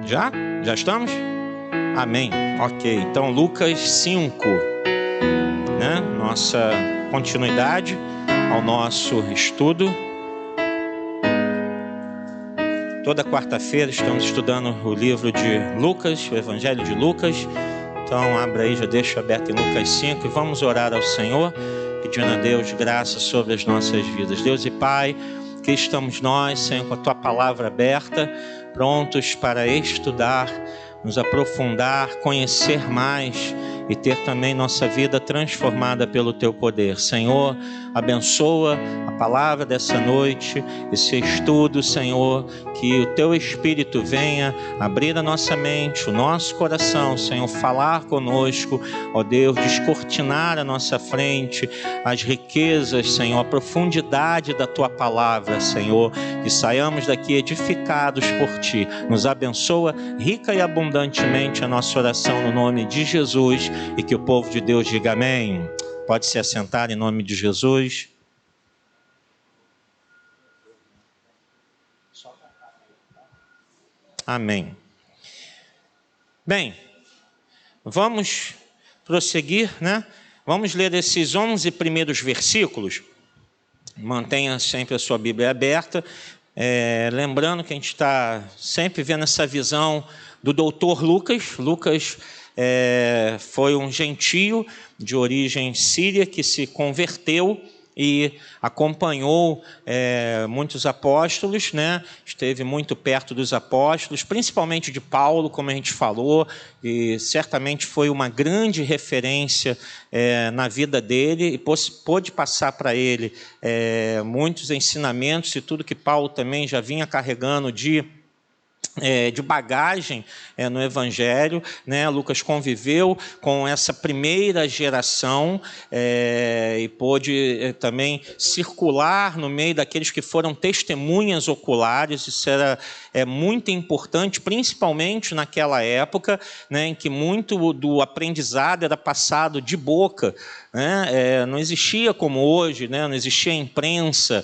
Já? Já estamos? Amém. Ok, então Lucas 5, né? Nossa continuidade ao nosso estudo. Toda quarta-feira estamos estudando o livro de Lucas, o Evangelho de Lucas. Então abra aí, já deixa aberto em Lucas 5 e vamos orar ao Senhor, pedindo a Deus graça sobre as nossas vidas. Deus e Pai, que estamos nós, Senhor, com a Tua palavra aberta, prontos para estudar, nos aprofundar, conhecer mais e ter também nossa vida transformada pelo Teu poder. Senhor, abençoa a palavra dessa noite, esse estudo, Senhor, que o Teu Espírito venha abrir a nossa mente, o nosso coração, Senhor, falar conosco, ó Deus, descortinar a nossa frente, as riquezas, Senhor, a profundidade da Tua palavra, Senhor, que saiamos daqui edificados por Ti. Nos abençoa rica e abundantemente a nossa oração no nome de Jesus e que o povo de Deus diga amém. Pode se assentar em nome de Jesus. Amém. Bem, vamos prosseguir, né? Vamos ler esses 11 primeiros versículos. Mantenha sempre a sua Bíblia aberta. Lembrando que a gente está sempre vendo essa visão do doutor Lucas. Lucas foi um gentio de origem síria que se converteu e acompanhou muitos apóstolos, né? Esteve muito perto dos apóstolos, principalmente de Paulo, como a gente falou, e certamente foi uma grande referência na vida dele e pôde passar para ele muitos ensinamentos e tudo que Paulo também já vinha carregando de bagagem no Evangelho, né? Lucas conviveu com essa primeira geração e pôde também circular no meio daqueles que foram testemunhas oculares. Isso era muito importante, principalmente naquela época, né, em que muito do aprendizado era passado de boca, né? Não existia como hoje, né? Não existia imprensa.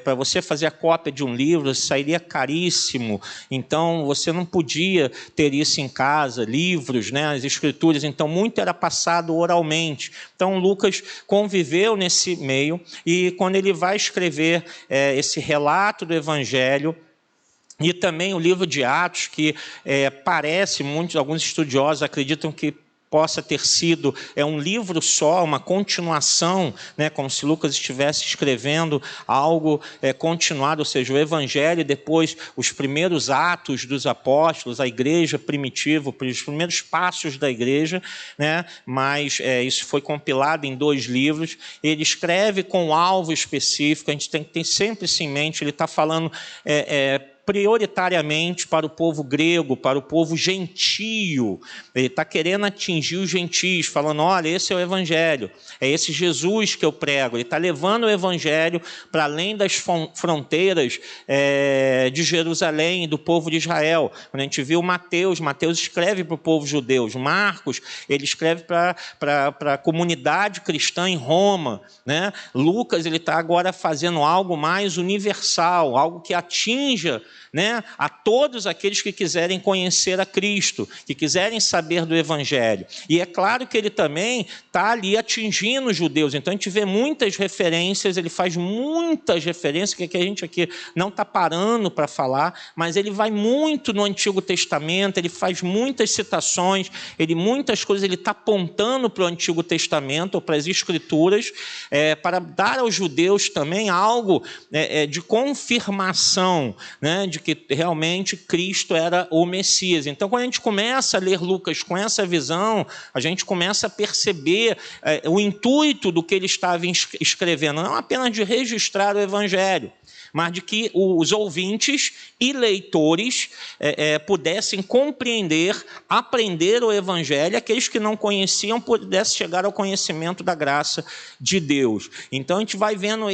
Para você fazer a cópia de um livro sairia caríssimo, então você não podia ter isso em casa, livros, né? As escrituras, então muito era passado oralmente. Então Lucas conviveu nesse meio e quando ele vai escrever esse relato do Evangelho, e também o livro de Atos, que parece, alguns estudiosos acreditam que possa ter sido um livro só, uma continuação, né, como se Lucas estivesse escrevendo algo continuado, ou seja, o Evangelho e depois os primeiros atos dos apóstolos, a igreja primitiva, os primeiros passos da igreja, né, mas isso foi compilado em 2 livros. Ele escreve com um alvo específico, a gente tem que ter sempre isso em mente. Ele está falando prioritariamente para o povo grego, para o povo gentio. Ele está querendo atingir os gentios, falando, olha, esse é o Evangelho, é esse Jesus que eu prego. Ele está levando o Evangelho para além das fronteiras de Jerusalém, do povo de Israel. Quando a gente viu Mateus escreve para o povo judeu. Marcos, ele escreve para a comunidade cristã em Roma, né? Lucas, ele está agora fazendo algo mais universal, algo que atinja, né, a todos aqueles que quiserem conhecer a Cristo, que quiserem saber do Evangelho. E é claro que ele também está ali atingindo os judeus. Então a gente vê muitas referências, ele faz muitas referências, que a gente aqui não está parando para falar, mas ele vai muito no Antigo Testamento, ele faz muitas citações, muitas coisas ele está apontando para o Antigo Testamento, ou para as Escrituras, para dar aos judeus também algo de confirmação, né, de que realmente Cristo era o Messias. Então, quando a gente começa a ler Lucas com essa visão, a gente começa a perceber o intuito do que ele estava escrevendo, não apenas de registrar o Evangelho, mas de que os ouvintes e leitores pudessem compreender, aprender o Evangelho, aqueles que não conheciam pudessem chegar ao conhecimento da graça de Deus. Então a gente vai vendo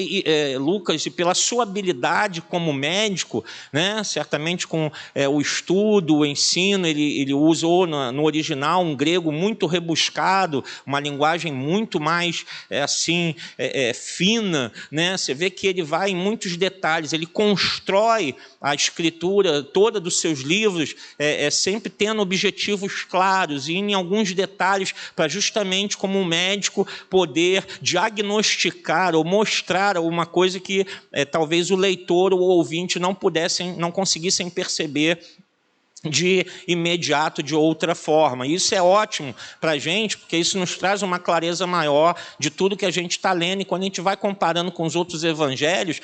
Lucas, e pela sua habilidade como médico, né, certamente com o estudo, o ensino, ele usou no original um grego muito rebuscado, uma linguagem muito mais fina, né? Você vê que ele vai em muitos detalhes detalhes, ele constrói a escritura toda dos seus livros, sempre tendo objetivos claros e em alguns detalhes para justamente como um médico poder diagnosticar ou mostrar alguma coisa que talvez o leitor ou o ouvinte não conseguissem perceber de imediato, de outra forma. Isso é ótimo para a gente, porque isso nos traz uma clareza maior de tudo que a gente está lendo, e quando a gente vai comparando com os outros evangelhos,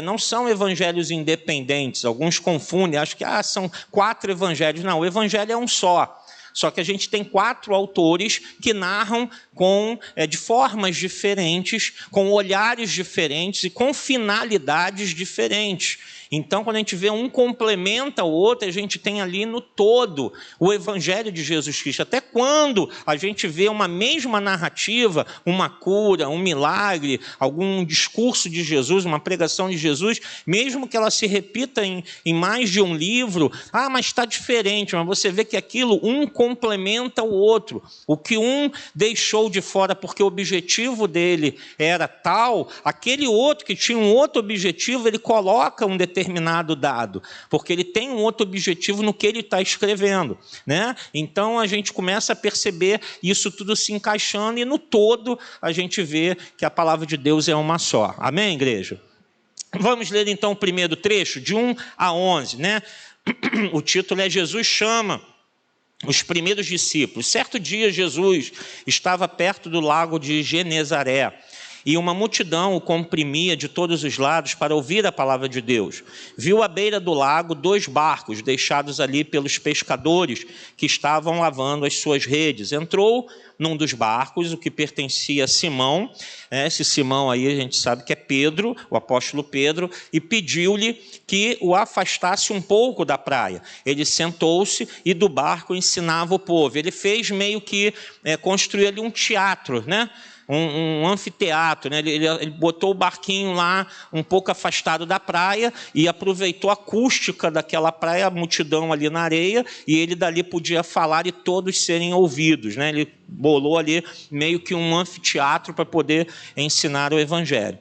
não são evangelhos independentes, alguns confundem, acham que são 4 evangelhos. Não, o evangelho é um só que a gente tem 4 autores que narram de formas diferentes, com olhares diferentes e com finalidades diferentes. Então, quando a gente vê um complementa o outro, a gente tem ali no todo o Evangelho de Jesus Cristo. Até quando a gente vê uma mesma narrativa, uma cura, um milagre, algum discurso de Jesus, uma pregação de Jesus, mesmo que ela se repita em mais de um livro, mas está diferente, mas você vê que aquilo, um complementa o outro. O que um deixou de fora porque o objetivo dele era tal, aquele outro que tinha um outro objetivo, ele coloca um determinado dado, porque ele tem um outro objetivo no que ele está escrevendo, né? Então a gente começa a perceber isso tudo se encaixando, e no todo a gente vê que a palavra de Deus é uma só. Amém, igreja? Vamos ler então o primeiro trecho, de 1 a 11, né? O título é Jesus chama os primeiros discípulos. Certo dia Jesus estava perto do lago de Genezaré, e uma multidão o comprimia de todos os lados para ouvir a palavra de Deus. Viu à beira do lago 2 barcos deixados ali pelos pescadores que estavam lavando as suas redes. Entrou num dos barcos, o que pertencia a Simão, esse Simão aí a gente sabe que é Pedro, o apóstolo Pedro, e pediu-lhe que o afastasse um pouco da praia. Ele sentou-se e do barco ensinava o povo. Ele fez meio que construir ali um teatro, né? Um anfiteatro, né? Ele botou o barquinho lá um pouco afastado da praia e aproveitou a acústica daquela praia, a multidão ali na areia, e ele dali podia falar e todos serem ouvidos, né? Ele bolou ali meio que um anfiteatro para poder ensinar o evangelho.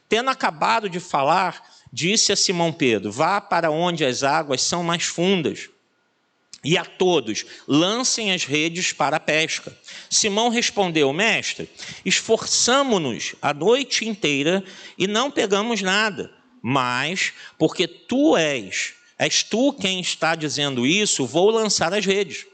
Tendo acabado de falar, disse a Simão Pedro: vá para onde as águas são mais fundas, e a todos lancem as redes para a pesca. Simão respondeu: mestre, esforçamo-nos a noite inteira e não pegamos nada, mas porque tu és tu quem está dizendo isso, vou lançar as redes.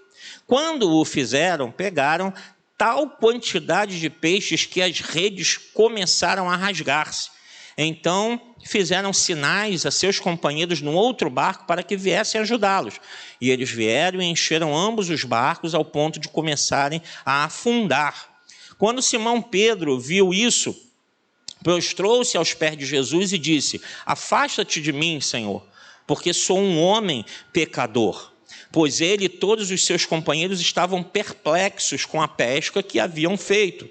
Quando o fizeram, pegaram tal quantidade de peixes que as redes começaram a rasgar-se. Então fizeram sinais a seus companheiros no outro barco para que viessem ajudá-los. E eles vieram e encheram ambos os barcos ao ponto de começarem a afundar. Quando Simão Pedro viu isso, prostrou-se aos pés de Jesus e disse: afasta-te de mim, Senhor, porque sou um homem pecador. Pois ele e todos os seus companheiros estavam perplexos com a pesca que haviam feito,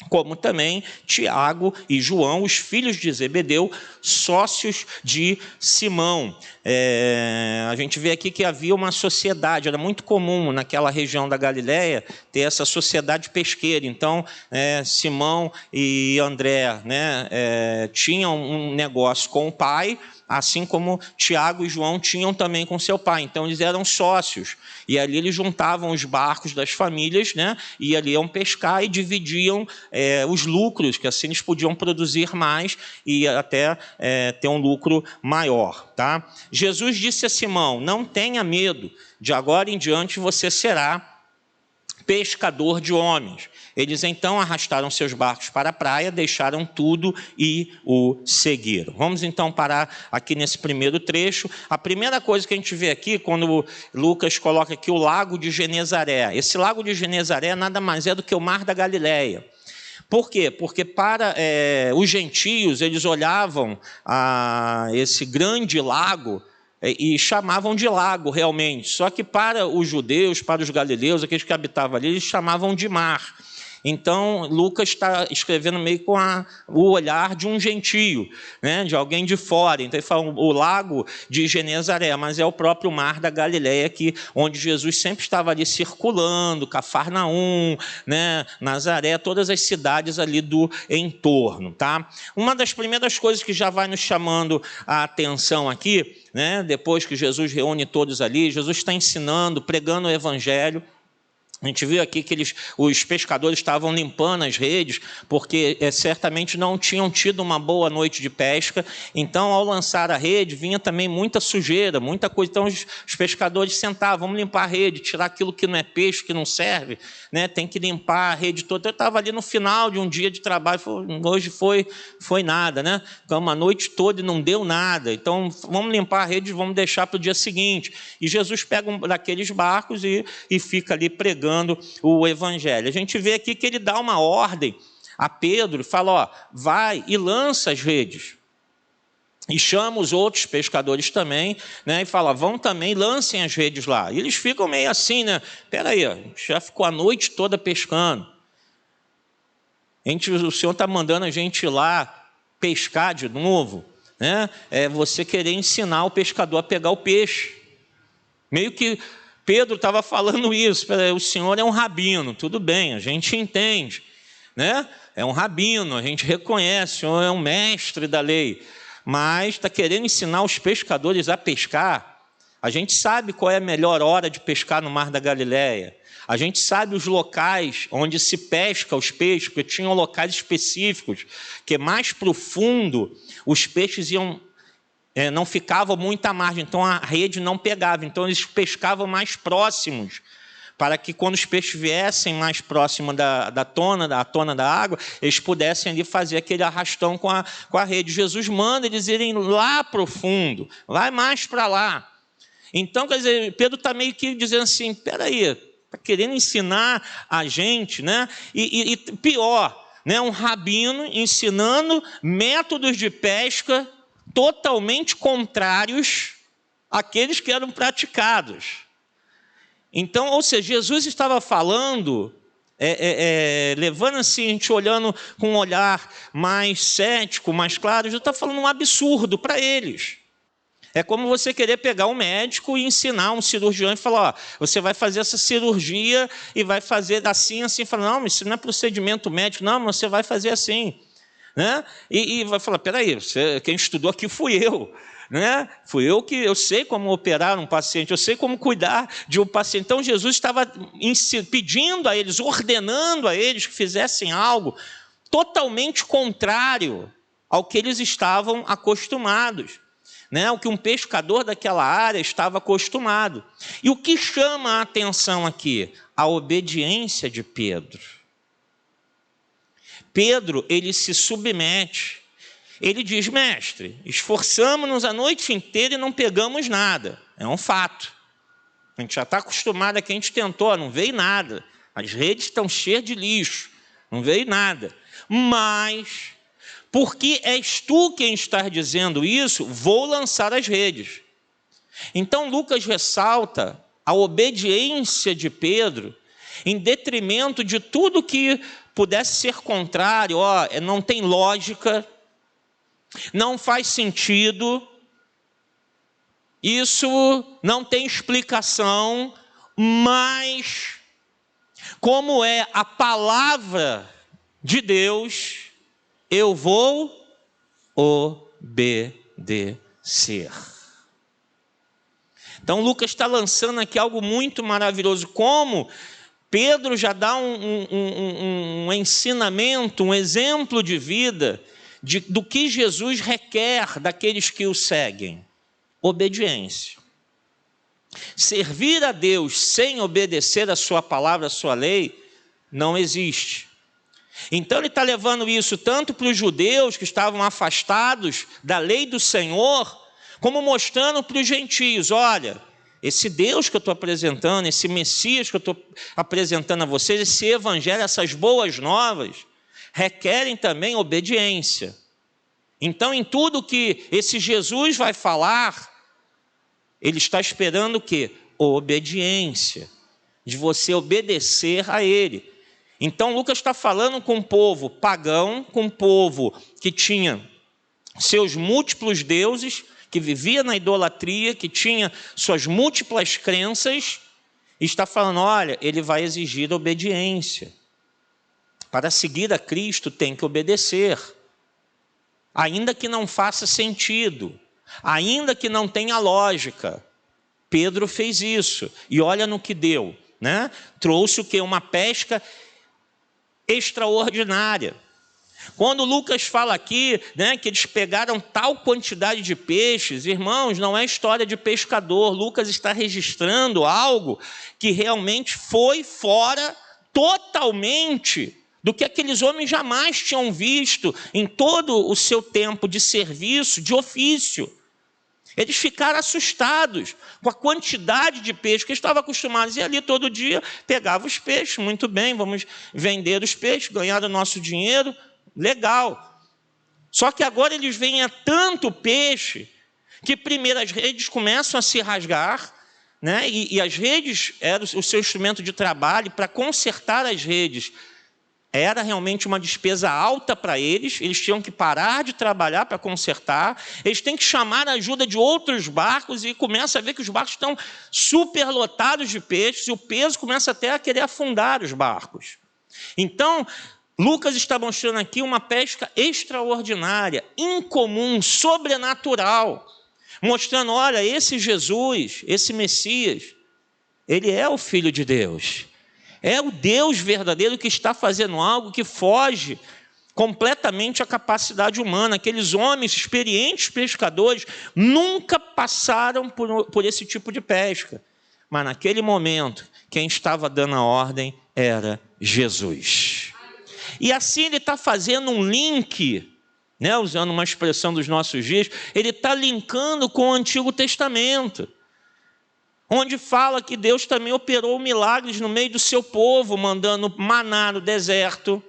como também Tiago e João, os filhos de Zebedeu, sócios de Simão. A gente vê aqui que havia uma sociedade, era muito comum naquela região da Galileia ter essa sociedade pesqueira. Então, Simão e André, tinham um negócio com o pai, assim como Tiago e João tinham também com seu pai. Então, eles eram sócios. E ali eles juntavam os barcos das famílias, e ali iam pescar e dividiam os lucros, que assim eles podiam produzir mais e até ter um lucro maior. Tá? Jesus disse a Simão: não tenha medo, de agora em diante você será pescador de homens. Eles então arrastaram seus barcos para a praia, deixaram tudo e o seguiram. Vamos então parar aqui nesse primeiro trecho. A primeira coisa que a gente vê aqui, quando Lucas coloca aqui o lago de Genezaré. Esse lago de Genezaré nada mais é do que o mar da Galileia. Por quê? Porque para os gentios, eles olhavam a esse grande lago e chamavam de lago realmente. Só que para os judeus, para os galileus, aqueles que habitavam ali, eles chamavam de mar. Então, Lucas está escrevendo meio com o olhar de um gentio, né? De alguém de fora. Então, ele fala o lago de Genezaré, mas é o próprio mar da Galileia, onde Jesus sempre estava ali circulando, Cafarnaum, né? Nazaré, todas as cidades ali do entorno. Tá? Uma das primeiras coisas que já vai nos chamando a atenção aqui, né? Depois que Jesus reúne todos ali, Jesus está ensinando, pregando o evangelho. A gente viu aqui que os pescadores estavam limpando as redes, porque certamente não tinham tido uma boa noite de pesca. Então, ao lançar a rede, vinha também muita sujeira, muita coisa. Então, os pescadores sentavam, vamos limpar a rede, tirar aquilo que não é peixe, que não serve, né? Tem que limpar a rede toda. Eu estava ali no final de um dia de trabalho, hoje foi nada, né? Então, uma noite toda e não deu nada. Então, vamos limpar a rede, vamos deixar para o dia seguinte. E Jesus pega um daqueles barcos e fica ali pregando o evangelho. A gente vê aqui que ele dá uma ordem a Pedro, fala, ó, vai e lança as redes. E chama os outros pescadores também, né, e fala, vão também, lancem as redes lá. E eles ficam meio assim, né? Espera aí, já ficou a noite toda pescando. O Senhor está mandando a gente ir lá pescar de novo, né? É você querer ensinar o pescador a pegar o peixe. Meio que Pedro estava falando isso, o Senhor é um rabino, tudo bem, a gente entende, né? É um rabino, a gente reconhece, o Senhor é um mestre da lei, mas está querendo ensinar os pescadores a pescar. A gente sabe qual é a melhor hora de pescar no Mar da Galileia, a gente sabe os locais onde se pesca os peixes, porque tinham locais específicos, que mais profundo os peixes não ficava muito à margem, então a rede não pegava. Então eles pescavam mais próximos, para que quando os peixes viessem mais próximo da tona da água, eles pudessem ali fazer aquele arrastão com a rede. Jesus manda eles irem lá profundo, lá mais para lá. Então, quer dizer, Pedro está meio que dizendo assim, espera aí, está querendo ensinar a gente, né? E pior, né? Um rabino ensinando métodos de pesca totalmente contrários àqueles que eram praticados. Então, ou seja, Jesus estava falando, levando assim, a gente olhando com um olhar mais cético, mais claro, já está falando um absurdo para eles. É como você querer pegar um médico e ensinar um cirurgião e falar, ó, você vai fazer essa cirurgia e vai fazer assim, assim, falar, não, mas isso não é procedimento médico, não, mas você vai fazer assim. Né? E vai falar, peraí, quem estudou aqui fui eu, né? Fui eu que eu sei como operar um paciente, eu sei como cuidar de um paciente. Então Jesus estava pedindo a eles, ordenando a eles que fizessem algo totalmente contrário ao que eles estavam acostumados, né? O que um pescador daquela área estava acostumado. E o que chama a atenção aqui? A obediência de Pedro. Pedro, ele se submete, ele diz, mestre, esforçamos-nos a noite inteira e não pegamos nada, é um fato, a gente já está acostumado aqui, a gente tentou, não veio nada, as redes estão cheias de lixo, não veio nada, mas, porque és tu quem está dizendo isso, vou lançar as redes. Então Lucas ressalta a obediência de Pedro, em detrimento de tudo que pudesse ser contrário, não tem lógica, não faz sentido, isso não tem explicação, mas como é a palavra de Deus, eu vou obedecer. Então Lucas está lançando aqui algo muito maravilhoso, como Pedro já dá um ensinamento, um exemplo de vida do que Jesus requer daqueles que o seguem. Obediência. Servir a Deus sem obedecer a sua palavra, a sua lei, não existe. Então ele está levando isso tanto para os judeus que estavam afastados da lei do Senhor, como mostrando para os gentios, olha, esse Deus que eu estou apresentando, esse Messias que eu estou apresentando a vocês, esse Evangelho, essas boas novas, requerem também obediência. Então, em tudo que esse Jesus vai falar, ele está esperando o quê? Obediência, de você obedecer a ele. Então Lucas está falando com um povo pagão, com um povo que tinha seus múltiplos deuses, que vivia na idolatria, que tinha suas múltiplas crenças, e está falando, olha, ele vai exigir obediência. Para seguir a Cristo tem que obedecer, ainda que não faça sentido, ainda que não tenha lógica. Pedro fez isso, e olha no que deu, né? Trouxe o quê? Uma pesca extraordinária. Quando Lucas fala aqui, né, que eles pegaram tal quantidade de peixes, irmãos, não é história de pescador. Lucas está registrando algo que realmente foi fora totalmente do que aqueles homens jamais tinham visto em todo o seu tempo de serviço, de ofício. Eles ficaram assustados com a quantidade de peixe que estavam acostumados. E ali todo dia pegavam os peixes. Muito bem, vamos vender os peixes, ganhar o nosso dinheiro. Legal. Só que agora eles veem a tanto peixe que primeiro as redes começam a se rasgar, né? E as redes eram o seu instrumento de trabalho. Para consertar as redes era realmente uma despesa alta para eles tinham que parar de trabalhar para consertar, eles têm que chamar a ajuda de outros barcos e começa a ver que os barcos estão superlotados de peixes e o peso começa até a querer afundar os barcos. Então, Lucas está mostrando aqui uma pesca extraordinária, incomum, sobrenatural, mostrando, olha, esse Jesus, esse Messias, ele é o Filho de Deus. É o Deus verdadeiro que está fazendo algo que foge completamente à capacidade humana. Aqueles homens experientes pescadores nunca passaram por esse tipo de pesca. Mas naquele momento, quem estava dando a ordem era Jesus. E assim ele está fazendo um link, né, usando uma expressão dos nossos dias, ele está linkando com o Antigo Testamento, onde fala que Deus também operou milagres no meio do seu povo, mandando maná no deserto,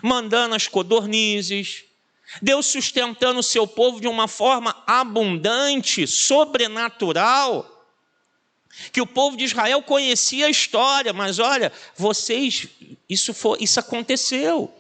mandando as codornizes, Deus sustentando o seu povo de uma forma abundante, sobrenatural, que o povo de Israel conhecia a história, mas olha, isso aconteceu.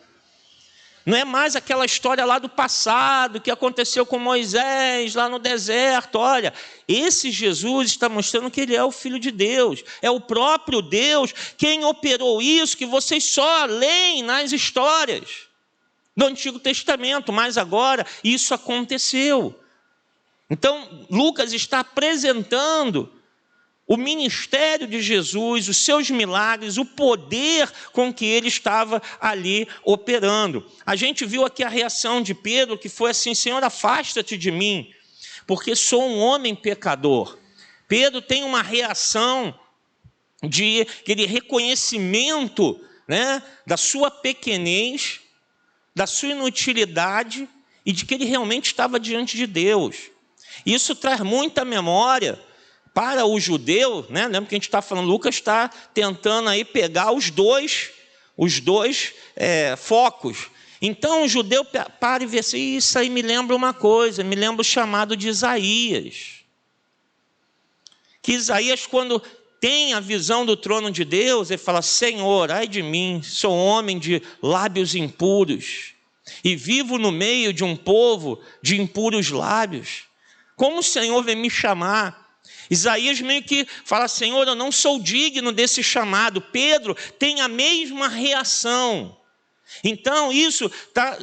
Não é mais aquela história lá do passado, que aconteceu com Moisés, lá no deserto. Olha, esse Jesus está mostrando que ele é o Filho de Deus. É o próprio Deus quem operou isso, que vocês só leem nas histórias do Antigo Testamento. Mas agora isso aconteceu. Então, Lucas está apresentando o ministério de Jesus, os seus milagres, o poder com que ele estava ali operando. A gente viu aqui a reação de Pedro, que foi assim, Senhor, afasta-te de mim, porque sou um homem pecador. Pedro tem uma reação de aquele reconhecimento, né, da sua pequenez, da sua inutilidade e de que ele realmente estava diante de Deus. Isso traz muita memória para o judeu, né? Lembra que a gente está falando, Lucas está tentando aí pegar os dois focos. Então o judeu para e vê assim, isso aí me lembra uma coisa, me lembra o chamado de Isaías. Que Isaías, quando tem a visão do trono de Deus, ele fala, Senhor, ai de mim, sou homem de lábios impuros, e vivo no meio de um povo de impuros lábios. Como o Senhor vem me chamar? Isaías meio que fala, Senhor, eu não sou digno desse chamado. Pedro tem a mesma reação. Então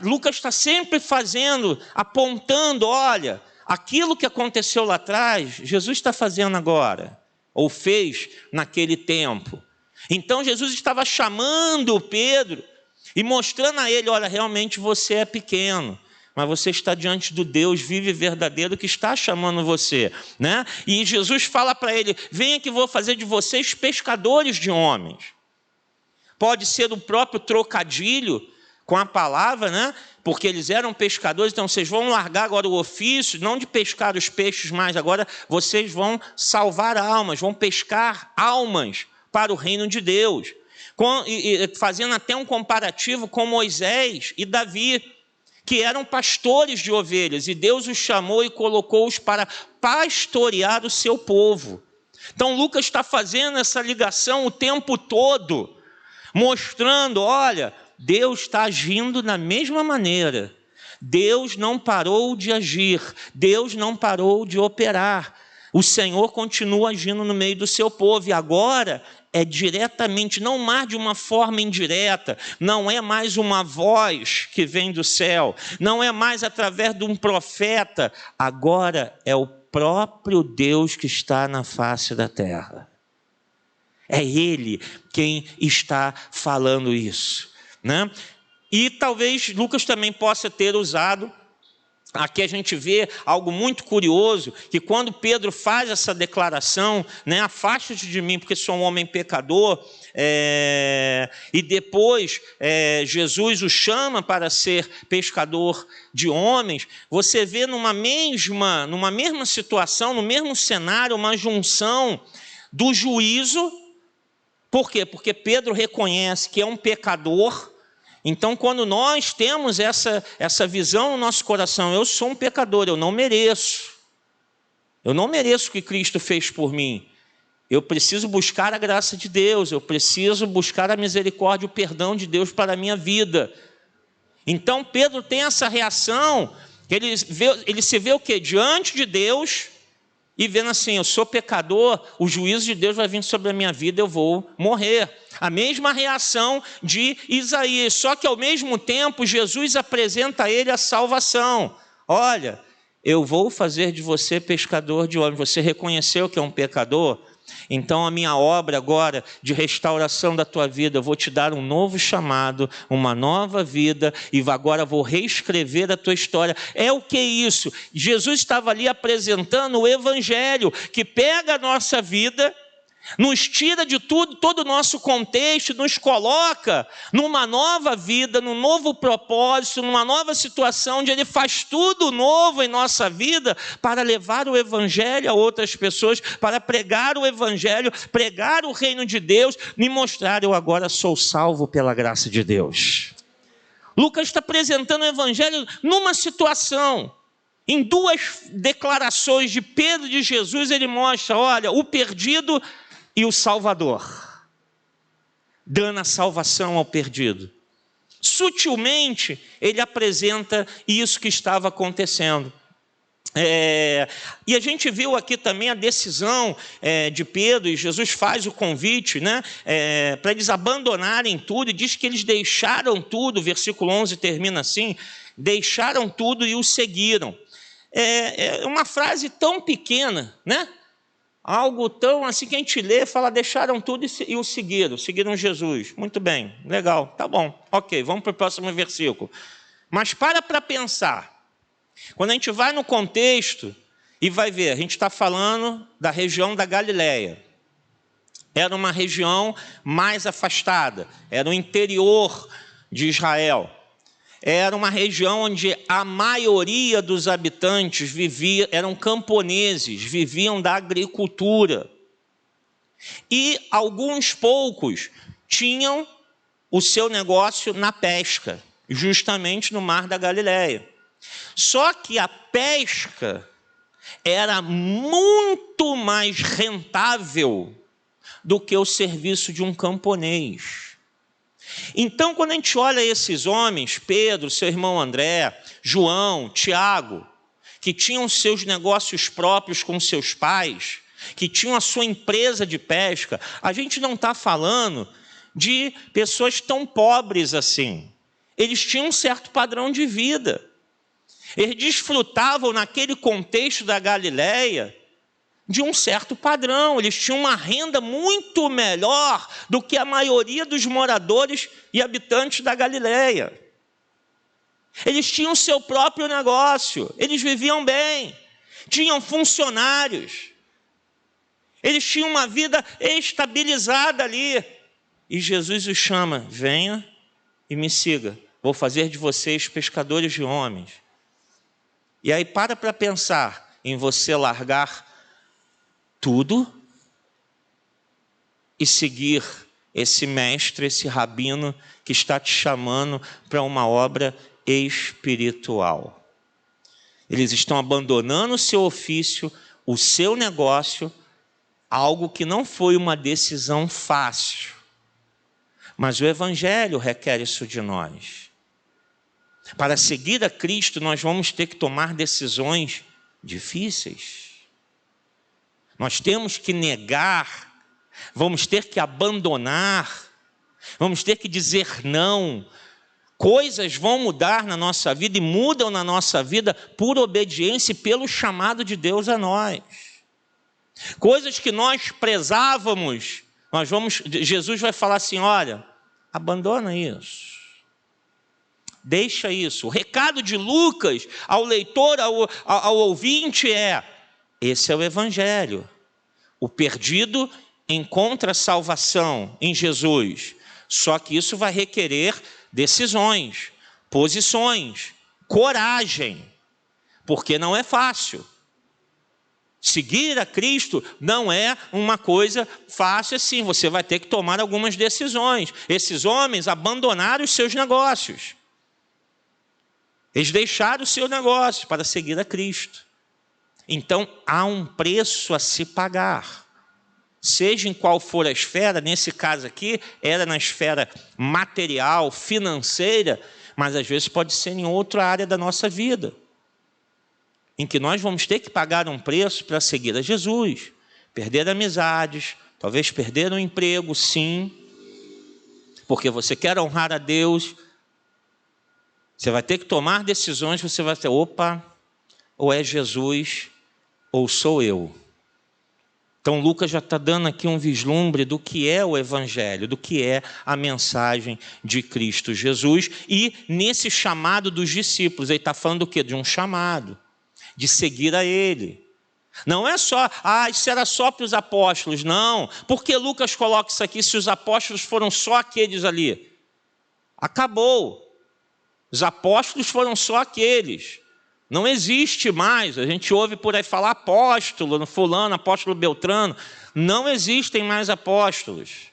Lucas está sempre fazendo, apontando, olha, aquilo que aconteceu lá atrás, Jesus está fazendo agora, ou fez naquele tempo. Então Jesus estava chamando Pedro e mostrando a ele, olha, realmente você é pequeno, mas você está diante do Deus vivo e verdadeiro que está chamando você, né? E Jesus fala para ele, venha que vou fazer de vocês pescadores de homens. Pode ser o próprio trocadilho com a palavra, né? Porque eles eram pescadores, então vocês vão largar agora o ofício, não de pescar os peixes mais, agora vocês vão salvar almas, vão pescar almas para o reino de Deus. Fazendo até um comparativo com Moisés e Davi, que eram pastores de ovelhas, e Deus os chamou e colocou-os para pastorear o seu povo. Então Lucas está fazendo essa ligação o tempo todo, mostrando, olha, Deus está agindo da mesma maneira. Deus não parou de agir, Deus não parou de operar. O Senhor continua agindo no meio do seu povo, e agora é diretamente, não mais de uma forma indireta, não é mais uma voz que vem do céu, não é mais através de um profeta, agora é o próprio Deus que está na face da terra. É Ele quem está falando isso, né? E talvez Lucas também possa ter usado, aqui a gente vê algo muito curioso, que quando Pedro faz essa declaração, né, afasta-te de mim porque sou um homem pecador, e depois Jesus o chama para ser pescador de homens, você vê numa mesma situação, no mesmo cenário, uma junção do juízo. Por quê? Porque Pedro reconhece que é um pecador. Então, quando nós temos essa visão no nosso coração, eu sou um pecador, eu não mereço o que Cristo fez por mim, eu preciso buscar a graça de Deus, eu preciso buscar a misericórdia e o perdão de Deus para a minha vida. Então, Pedro tem essa reação, ele se vê o quê? Diante de Deus, e vendo assim, eu sou pecador, o juízo de Deus vai vir sobre a minha vida, eu vou morrer. A mesma reação de Isaías, só que ao mesmo tempo Jesus apresenta a ele a salvação. Olha, eu vou fazer de você pescador de homens. Você reconheceu que é um pecador? Então a minha obra agora de restauração da tua vida, eu vou te dar um novo chamado, uma nova vida, e agora vou reescrever a tua história. É o que é isso? Jesus estava ali apresentando o evangelho, que pega a nossa vida, nos tira de tudo, todo o nosso contexto, nos coloca numa nova vida, num novo propósito, numa nova situação, onde Ele faz tudo novo em nossa vida, para levar o evangelho a outras pessoas, para pregar o evangelho, pregar o reino de Deus, e mostrar, eu agora sou salvo pela graça de Deus. Lucas está apresentando o evangelho numa situação. Em duas declarações de Pedro e de Jesus, ele mostra, olha, o perdido e o Salvador, dando a salvação ao perdido. Sutilmente, ele apresenta isso que estava acontecendo. E a gente viu aqui também a decisão de Pedro, e Jesus faz o convite, né, para eles abandonarem tudo, e diz que eles deixaram tudo, o versículo 11 termina assim, deixaram tudo e o seguiram. É uma frase tão pequena, né? Algo tão assim que a gente lê, fala, deixaram tudo e o seguiram Jesus. Muito bem, legal, tá bom, ok, vamos para o próximo versículo. Mas para pensar, quando a gente vai no contexto e vai ver, a gente está falando da região da Galileia. Era uma região mais afastada, era o interior de Israel. Era uma região onde a maioria dos habitantes eram camponeses, viviam da agricultura. E alguns poucos tinham o seu negócio na pesca, justamente no Mar da Galileia. Só que a pesca era muito mais rentável do que o serviço de um camponês. Então, quando a gente olha esses homens, Pedro, seu irmão André, João, Tiago, que tinham seus negócios próprios com seus pais, que tinham a sua empresa de pesca, a gente não está falando de pessoas tão pobres assim. Eles tinham um certo padrão de vida. Eles desfrutavam, naquele contexto da Galileia, de um certo padrão, eles tinham uma renda muito melhor do que a maioria dos moradores e habitantes da Galileia. Eles tinham o seu próprio negócio, eles viviam bem, tinham funcionários, eles tinham uma vida estabilizada ali. E Jesus os chama, venha e me siga, vou fazer de vocês pescadores de homens. E aí para pensar em você largar tudo e seguir esse mestre, esse rabino que está te chamando para uma obra espiritual. Eles estão abandonando o seu ofício, o seu negócio, algo que não foi uma decisão fácil. Mas o Evangelho requer isso de nós. Para seguir a Cristo, nós vamos ter que tomar decisões difíceis. Nós temos que negar, vamos ter que abandonar, vamos ter que dizer não. Coisas vão mudar na nossa vida e mudam na nossa vida por obediência e pelo chamado de Deus a nós. Coisas que nós prezávamos, Jesus vai falar assim, olha, abandona isso. Deixa isso. O recado de Lucas ao leitor, ao ouvinte esse é o Evangelho. O perdido encontra salvação em Jesus. Só que isso vai requerer decisões, posições, coragem, porque não é fácil. Seguir a Cristo não é uma coisa fácil assim, você vai ter que tomar algumas decisões. Esses homens abandonaram os seus negócios. Eles deixaram o seu negócio para seguir a Cristo. Então, há um preço a se pagar. Seja em qual for a esfera, nesse caso aqui, era na esfera material, financeira, mas às vezes pode ser em outra área da nossa vida, em que nós vamos ter que pagar um preço para seguir a Jesus, perder amizades, talvez perder um emprego, sim, porque você quer honrar a Deus, você vai ter que tomar decisões, você vai ter, ou é Jesus, ou sou eu. Então, Lucas já está dando aqui um vislumbre do que é o Evangelho, do que é a mensagem de Cristo Jesus. E nesse chamado dos discípulos, ele está falando do quê? De um chamado, de seguir a Ele. Não é só, isso era só para os apóstolos, não. Por que Lucas coloca isso aqui se os apóstolos foram só aqueles ali? Acabou. Os apóstolos foram só aqueles. Não existe mais, a gente ouve por aí falar apóstolo, fulano, apóstolo Beltrano. Não existem mais apóstolos.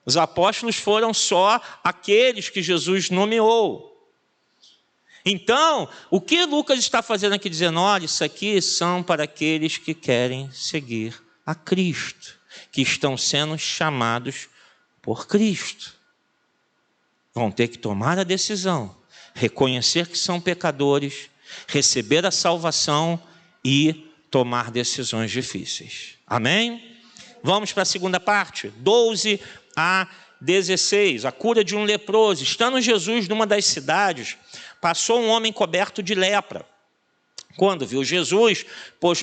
Os apóstolos foram só aqueles que Jesus nomeou. Então, o que Lucas está fazendo aqui, dizendo, olha, isso aqui são para aqueles que querem seguir a Cristo, que estão sendo chamados por Cristo. Vão ter que tomar a decisão, reconhecer que são pecadores, receber a salvação e tomar decisões difíceis. Amém? Vamos para a segunda parte, 12 a 16. A cura de um leproso. Estando Jesus numa das cidades, passou um homem coberto de lepra. Quando viu Jesus,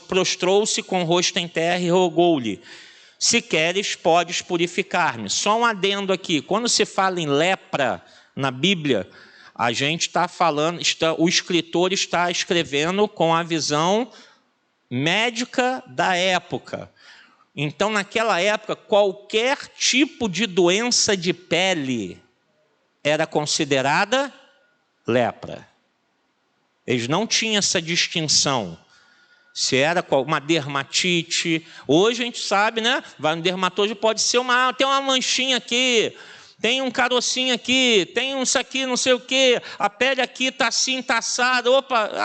prostrou-se com o rosto em terra e rogou-lhe, se queres, podes purificar-me. Só um adendo aqui, quando se fala em lepra na Bíblia, a gente está falando, o escritor está escrevendo com a visão médica da época. Então, naquela época, qualquer tipo de doença de pele era considerada lepra. Eles não tinham essa distinção. Se era uma dermatite, hoje a gente sabe, né? Vai no dermatologista, pode ser tem uma manchinha aqui, tem um carocinho aqui, tem isso aqui, não sei o quê, a pele aqui está assim, está assada,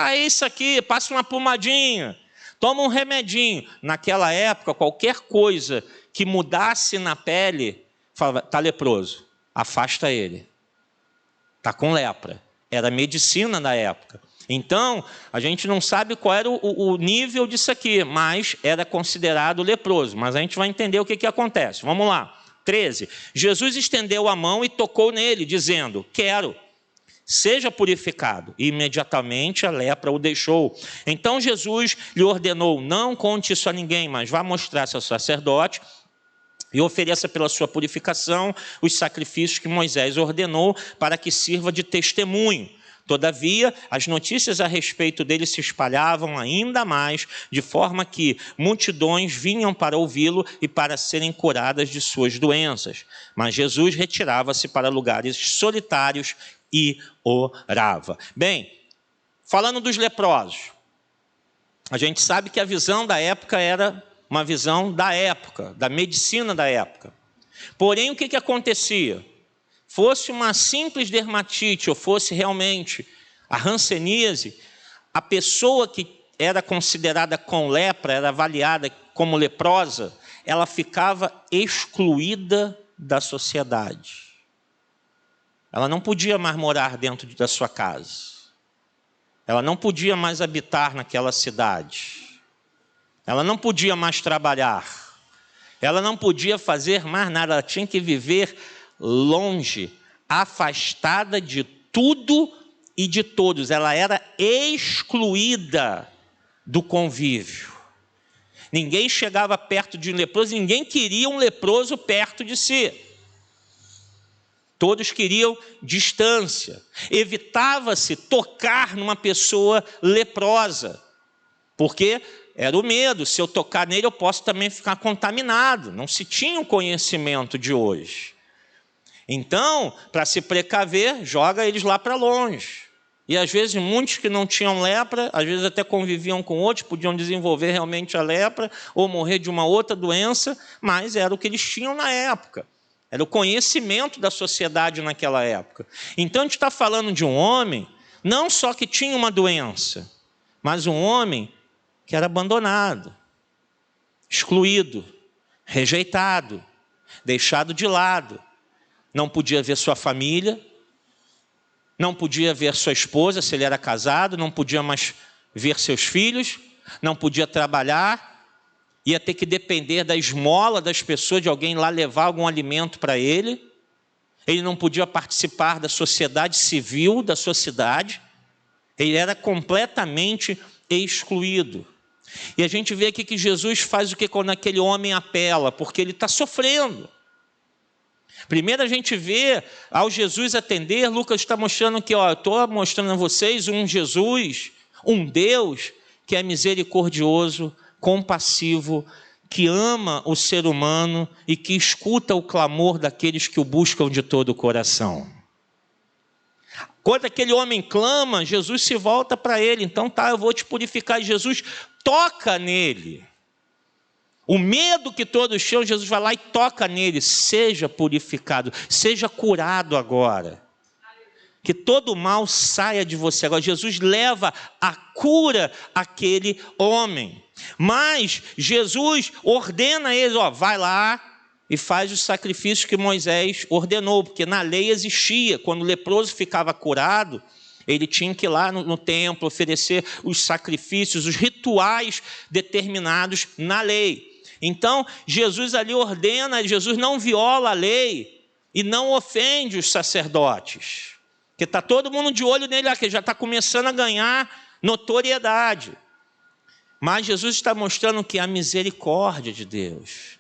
é isso aqui, passa uma pomadinha, toma um remedinho. Naquela época, qualquer coisa que mudasse na pele, falava, está leproso, afasta ele, está com lepra. Era a medicina da época. Então, a gente não sabe qual era o nível disso aqui, mas era considerado leproso. Mas a gente vai entender o que acontece. Vamos lá. 13. Jesus estendeu a mão e tocou nele, dizendo, quero, seja purificado. E imediatamente a lepra o deixou. Então Jesus lhe ordenou, não conte isso a ninguém, mas vá mostrar-se ao sacerdote e ofereça pela sua purificação os sacrifícios que Moisés ordenou para que sirva de testemunho. Todavia, as notícias a respeito dele se espalhavam ainda mais, de forma que multidões vinham para ouvi-lo e para serem curadas de suas doenças. Mas Jesus retirava-se para lugares solitários e orava. Bem, falando dos leprosos, a gente sabe que a visão da época era uma visão da época, da medicina da época. Porém, o que acontecia? Fosse uma simples dermatite ou fosse realmente a hanseníase, a pessoa que era considerada com lepra, era avaliada como leprosa, ela ficava excluída da sociedade. ela não podia mais morar dentro da sua casa. Ela não podia mais habitar naquela cidade. Ela não podia mais trabalhar. Ela não podia fazer mais nada. Ela tinha que viver longe, afastada de tudo e de todos. Ela era excluída do convívio. Ninguém chegava perto de um leproso, ninguém queria um leproso perto de si. Todos queriam distância. Evitava-se tocar numa pessoa leprosa, porque era o medo, se eu tocar nele eu posso também ficar contaminado. Não se tinha o conhecimento de hoje. Então, para se precaver, joga eles lá para longe. E às vezes muitos que não tinham lepra, às vezes até conviviam com outros, podiam desenvolver realmente a lepra ou morrer de uma outra doença, mas era o que eles tinham na época. Era o conhecimento da sociedade naquela época. Então a gente está falando de um homem, não só que tinha uma doença, mas um homem que era abandonado, excluído, rejeitado, deixado de lado. Não podia ver sua família, não podia ver sua esposa, se ele era casado, não podia mais ver seus filhos, não podia trabalhar, ia ter que depender da esmola das pessoas, de alguém lá levar algum alimento para ele. Ele não podia participar da sociedade civil da sua cidade, ele era completamente excluído. E a gente vê aqui que Jesus faz o que quando aquele homem apela, porque ele está sofrendo. Primeiro a gente vê, ao Jesus atender, Lucas está mostrando que, eu estou mostrando a vocês um Jesus, um Deus que é misericordioso, compassivo, que ama o ser humano e que escuta o clamor daqueles que o buscam de todo o coração. Quando aquele homem clama, Jesus se volta para ele. Então tá, eu vou te purificar. E Jesus toca nele. O medo que todos tinham, Jesus vai lá e toca nele. Seja purificado, seja curado agora. Que todo mal saia de você agora. Jesus leva a cura àquele homem. Mas Jesus ordena a eles, vai lá e faz os sacrifícios que Moisés ordenou. Porque na lei existia, quando o leproso ficava curado, ele tinha que ir lá no templo oferecer os sacrifícios, os rituais determinados na lei. Então, Jesus ali ordena, Jesus não viola a lei e não ofende os sacerdotes. Porque está todo mundo de olho nele, que já está começando a ganhar notoriedade. Mas Jesus está mostrando que a misericórdia de Deus,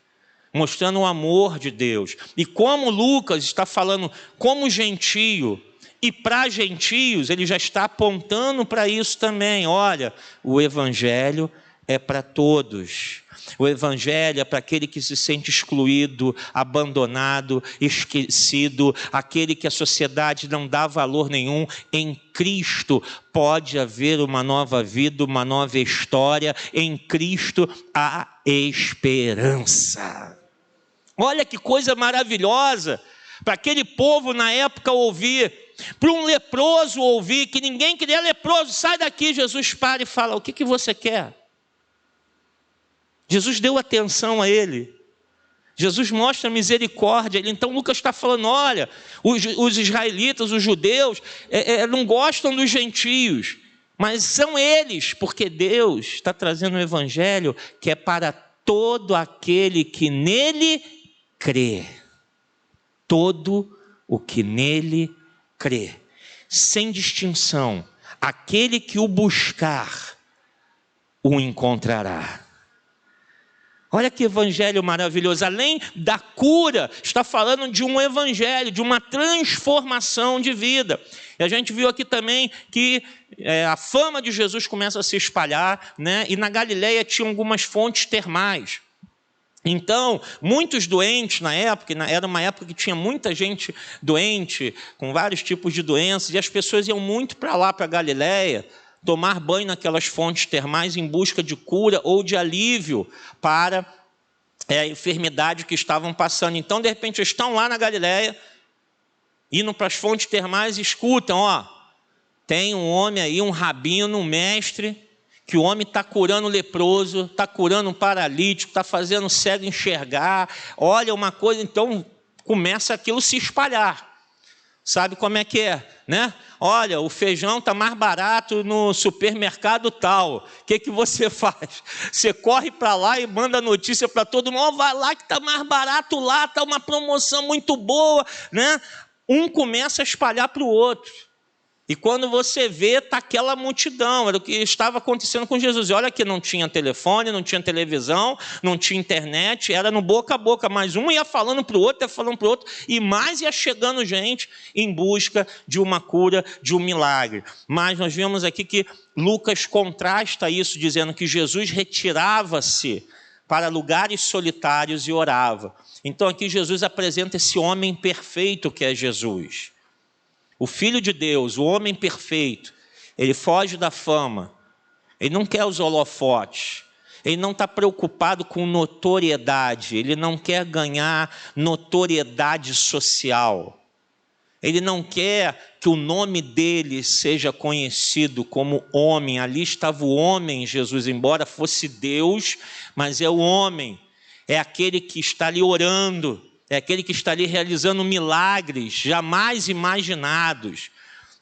mostrando o amor de Deus. E como Lucas está falando como gentio, e para gentios, ele já está apontando para isso também. Olha, o evangelho é para todos. O evangelho é para aquele que se sente excluído, abandonado, esquecido, aquele que a sociedade não dá valor nenhum. Em Cristo pode haver uma nova vida, uma nova história. Em Cristo há esperança. Olha que coisa maravilhosa para aquele povo na época ouvir, para um leproso ouvir, que ninguém queria leproso, sai daqui. Jesus para e fala, o que você quer? Jesus deu atenção a ele. Jesus mostra misericórdia. Então Lucas está falando, olha, os israelitas, os judeus, não gostam dos gentios, mas são eles, porque Deus está trazendo um evangelho que é para todo aquele que nele crê. Todo o que nele crê, sem distinção. Aquele que o buscar, o encontrará. Olha que evangelho maravilhoso. Além da cura, está falando de um evangelho, de uma transformação de vida. E a gente viu aqui também que a fama de Jesus começa a se espalhar, né? E na Galileia tinha algumas fontes termais. Então, muitos doentes na época, era uma época que tinha muita gente doente, com vários tipos de doenças, e as pessoas iam muito para lá, para a Galileia, tomar banho naquelas fontes termais em busca de cura ou de alívio para a enfermidade que estavam passando. Então, de repente, eles estão lá na Galileia, indo para as fontes termais e escutam, tem um homem aí, um rabino, um mestre, que o homem está curando leproso, está curando um paralítico, está fazendo o cego enxergar. Olha uma coisa, então começa aquilo a se espalhar. Sabe como é que é, né? Olha, o feijão está mais barato no supermercado tal. O que você faz? Você corre para lá e manda notícia para todo mundo: vai lá que está mais barato lá, está uma promoção muito boa, né? Um começa a espalhar para o outro. E quando você vê, está aquela multidão. Era o que estava acontecendo com Jesus. E olha que não tinha telefone, não tinha televisão, não tinha internet, era no boca a boca. Mas um ia falando para o outro, ia falando para o outro, e mais ia chegando gente em busca de uma cura, de um milagre. Mas nós vemos aqui que Lucas contrasta isso, dizendo que Jesus retirava-se para lugares solitários e orava. Então aqui Jesus apresenta esse homem perfeito que é Jesus. O Filho de Deus, o homem perfeito, ele foge da fama, ele não quer os holofotes, ele não está preocupado com notoriedade, ele não quer ganhar notoriedade social, ele não quer que o nome dele seja conhecido como homem. Ali estava o homem, Jesus, embora fosse Deus, mas é o homem, é aquele que está ali orando, é aquele que está ali realizando milagres jamais imaginados.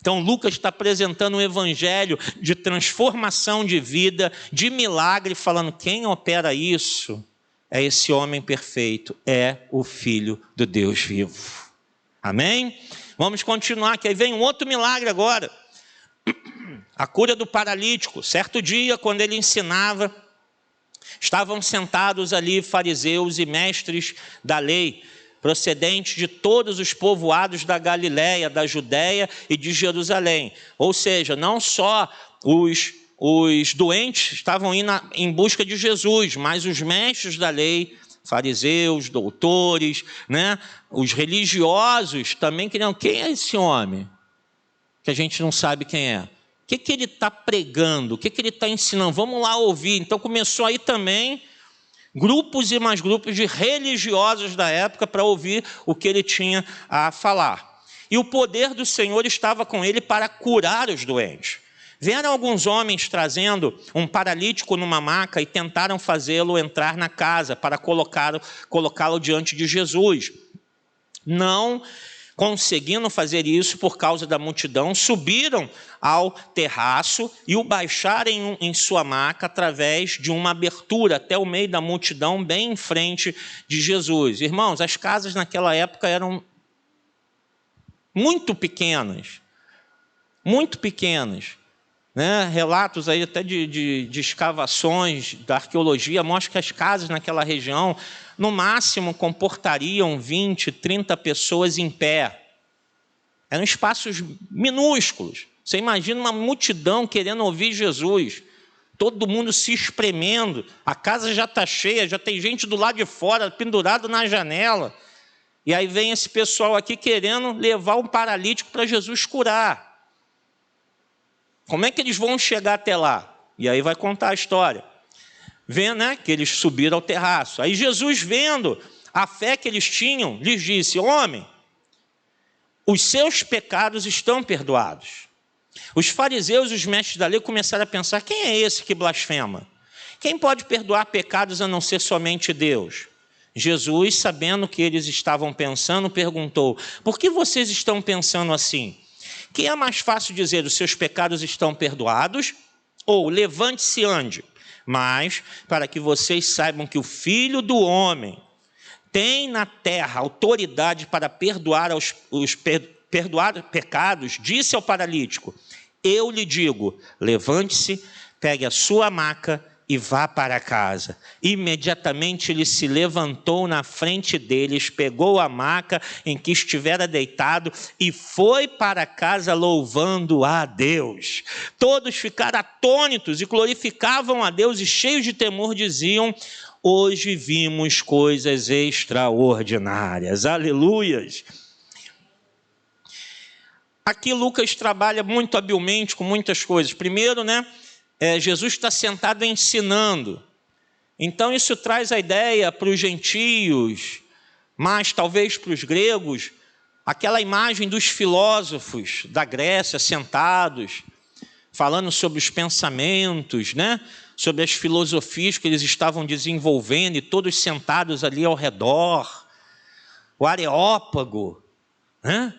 Então, Lucas está apresentando um evangelho de transformação de vida, de milagre, falando: quem opera isso é esse homem perfeito, é o Filho do Deus vivo. Amém? Vamos continuar, que aí vem um outro milagre agora. A cura do paralítico. Certo dia, quando ele ensinava, estavam sentados ali fariseus e mestres da lei, procedentes de todos os povoados da Galiléia, da Judéia e de Jerusalém. Ou seja, não só os doentes estavam indo em busca de Jesus, mas os mestres da lei, fariseus, doutores, né? Os religiosos também queriam: quem é esse homem? Que a gente não sabe quem é. O que ele está pregando? O que ele está ensinando? Vamos lá ouvir. Então começou aí também grupos e mais grupos de religiosos da época para ouvir o que ele tinha a falar. E o poder do Senhor estava com ele para curar os doentes. Vieram alguns homens trazendo um paralítico numa maca e tentaram fazê-lo entrar na casa para colocá-lo diante de Jesus. Não conseguindo fazer isso por causa da multidão, subiram ao terraço e o baixaram em sua maca através de uma abertura até o meio da multidão, bem em frente de Jesus. Irmãos, as casas naquela época eram muito pequenas, né? Relatos aí até de escavações da arqueologia mostram que as casas naquela região, no máximo, comportariam 20, 30 pessoas em pé. Eram espaços minúsculos. Você imagina uma multidão querendo ouvir Jesus, todo mundo se espremendo, a casa já está cheia, já tem gente do lado de fora, pendurado na janela. E aí vem esse pessoal aqui querendo levar um paralítico para Jesus curar. Como é que eles vão chegar até lá? E aí vai contar a história. Vendo, né, que eles subiram ao terraço. Aí Jesus, vendo a fé que eles tinham, lhes disse: homem, os seus pecados estão perdoados. Os fariseus e os mestres da lei começaram a pensar: quem é esse que blasfema? Quem pode perdoar pecados a não ser somente Deus? Jesus, sabendo o que eles estavam pensando, perguntou: por que vocês estão pensando assim? Que é mais fácil dizer: os seus pecados estão perdoados, ou levante-se e ande? Mas, para que vocês saibam que o Filho do Homem tem na terra autoridade para perdoar pecados, disse ao paralítico: eu lhe digo, levante-se, pegue a sua maca e vá para casa. Imediatamente ele se levantou na frente deles, pegou a maca em que estivera deitado e foi para casa louvando a Deus. Todos ficaram atônitos e glorificavam a Deus e cheios de temor diziam: hoje vimos coisas extraordinárias. Aleluias! Aqui Lucas trabalha muito habilmente com muitas coisas. Primeiro, né? Jesus está sentado ensinando. Então isso traz a ideia para os gentios, mas talvez para os gregos, aquela imagem dos filósofos da Grécia sentados, falando sobre os pensamentos, né? Sobre as filosofias que eles estavam desenvolvendo e todos sentados ali ao redor. O Areópago, né?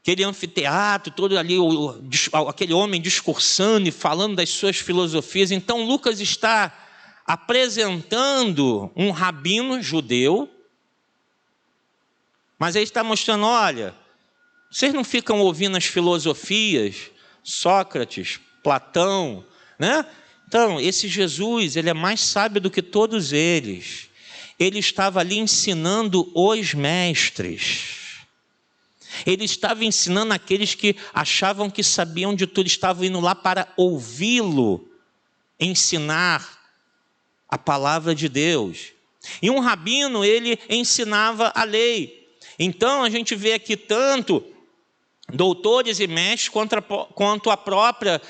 aquele anfiteatro, todo ali, aquele homem discursando e falando das suas filosofias. Então Lucas está apresentando um rabino judeu, mas ele está mostrando, olha, vocês não ficam ouvindo as filosofias, Sócrates, Platão, né? Então, esse Jesus, ele é mais sábio do que todos eles. Ele estava ali ensinando os mestres. Ele estava ensinando aqueles que achavam que sabiam de tudo, estavam indo lá para ouvi-lo ensinar a palavra de Deus. E um rabino, ele ensinava a lei. Então, a gente vê aqui tanto doutores e mestres quanto a própria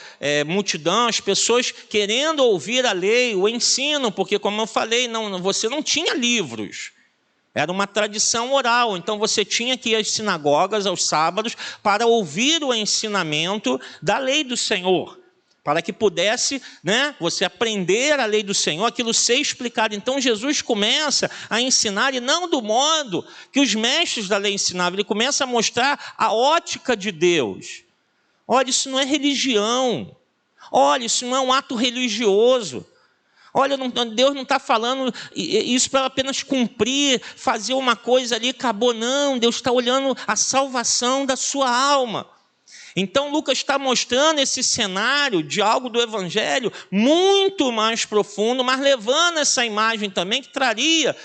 multidão, as pessoas querendo ouvir a lei, o ensino, porque, como eu falei, você não tinha livros. Era uma tradição oral, então você tinha que ir às sinagogas aos sábados para ouvir o ensinamento da lei do Senhor, para que pudesse, você aprender a lei do Senhor, aquilo ser explicado. Então Jesus começa a ensinar, e não do modo que os mestres da lei ensinavam, ele começa a mostrar a ótica de Deus. Olha, isso não é religião, olha, isso não é um ato religioso. Olha, Deus não está falando isso para apenas cumprir, fazer uma coisa ali, acabou. Não, Deus está olhando a salvação da sua alma. Então Lucas está mostrando esse cenário de algo do Evangelho muito mais profundo, mas levando essa imagem também que traria,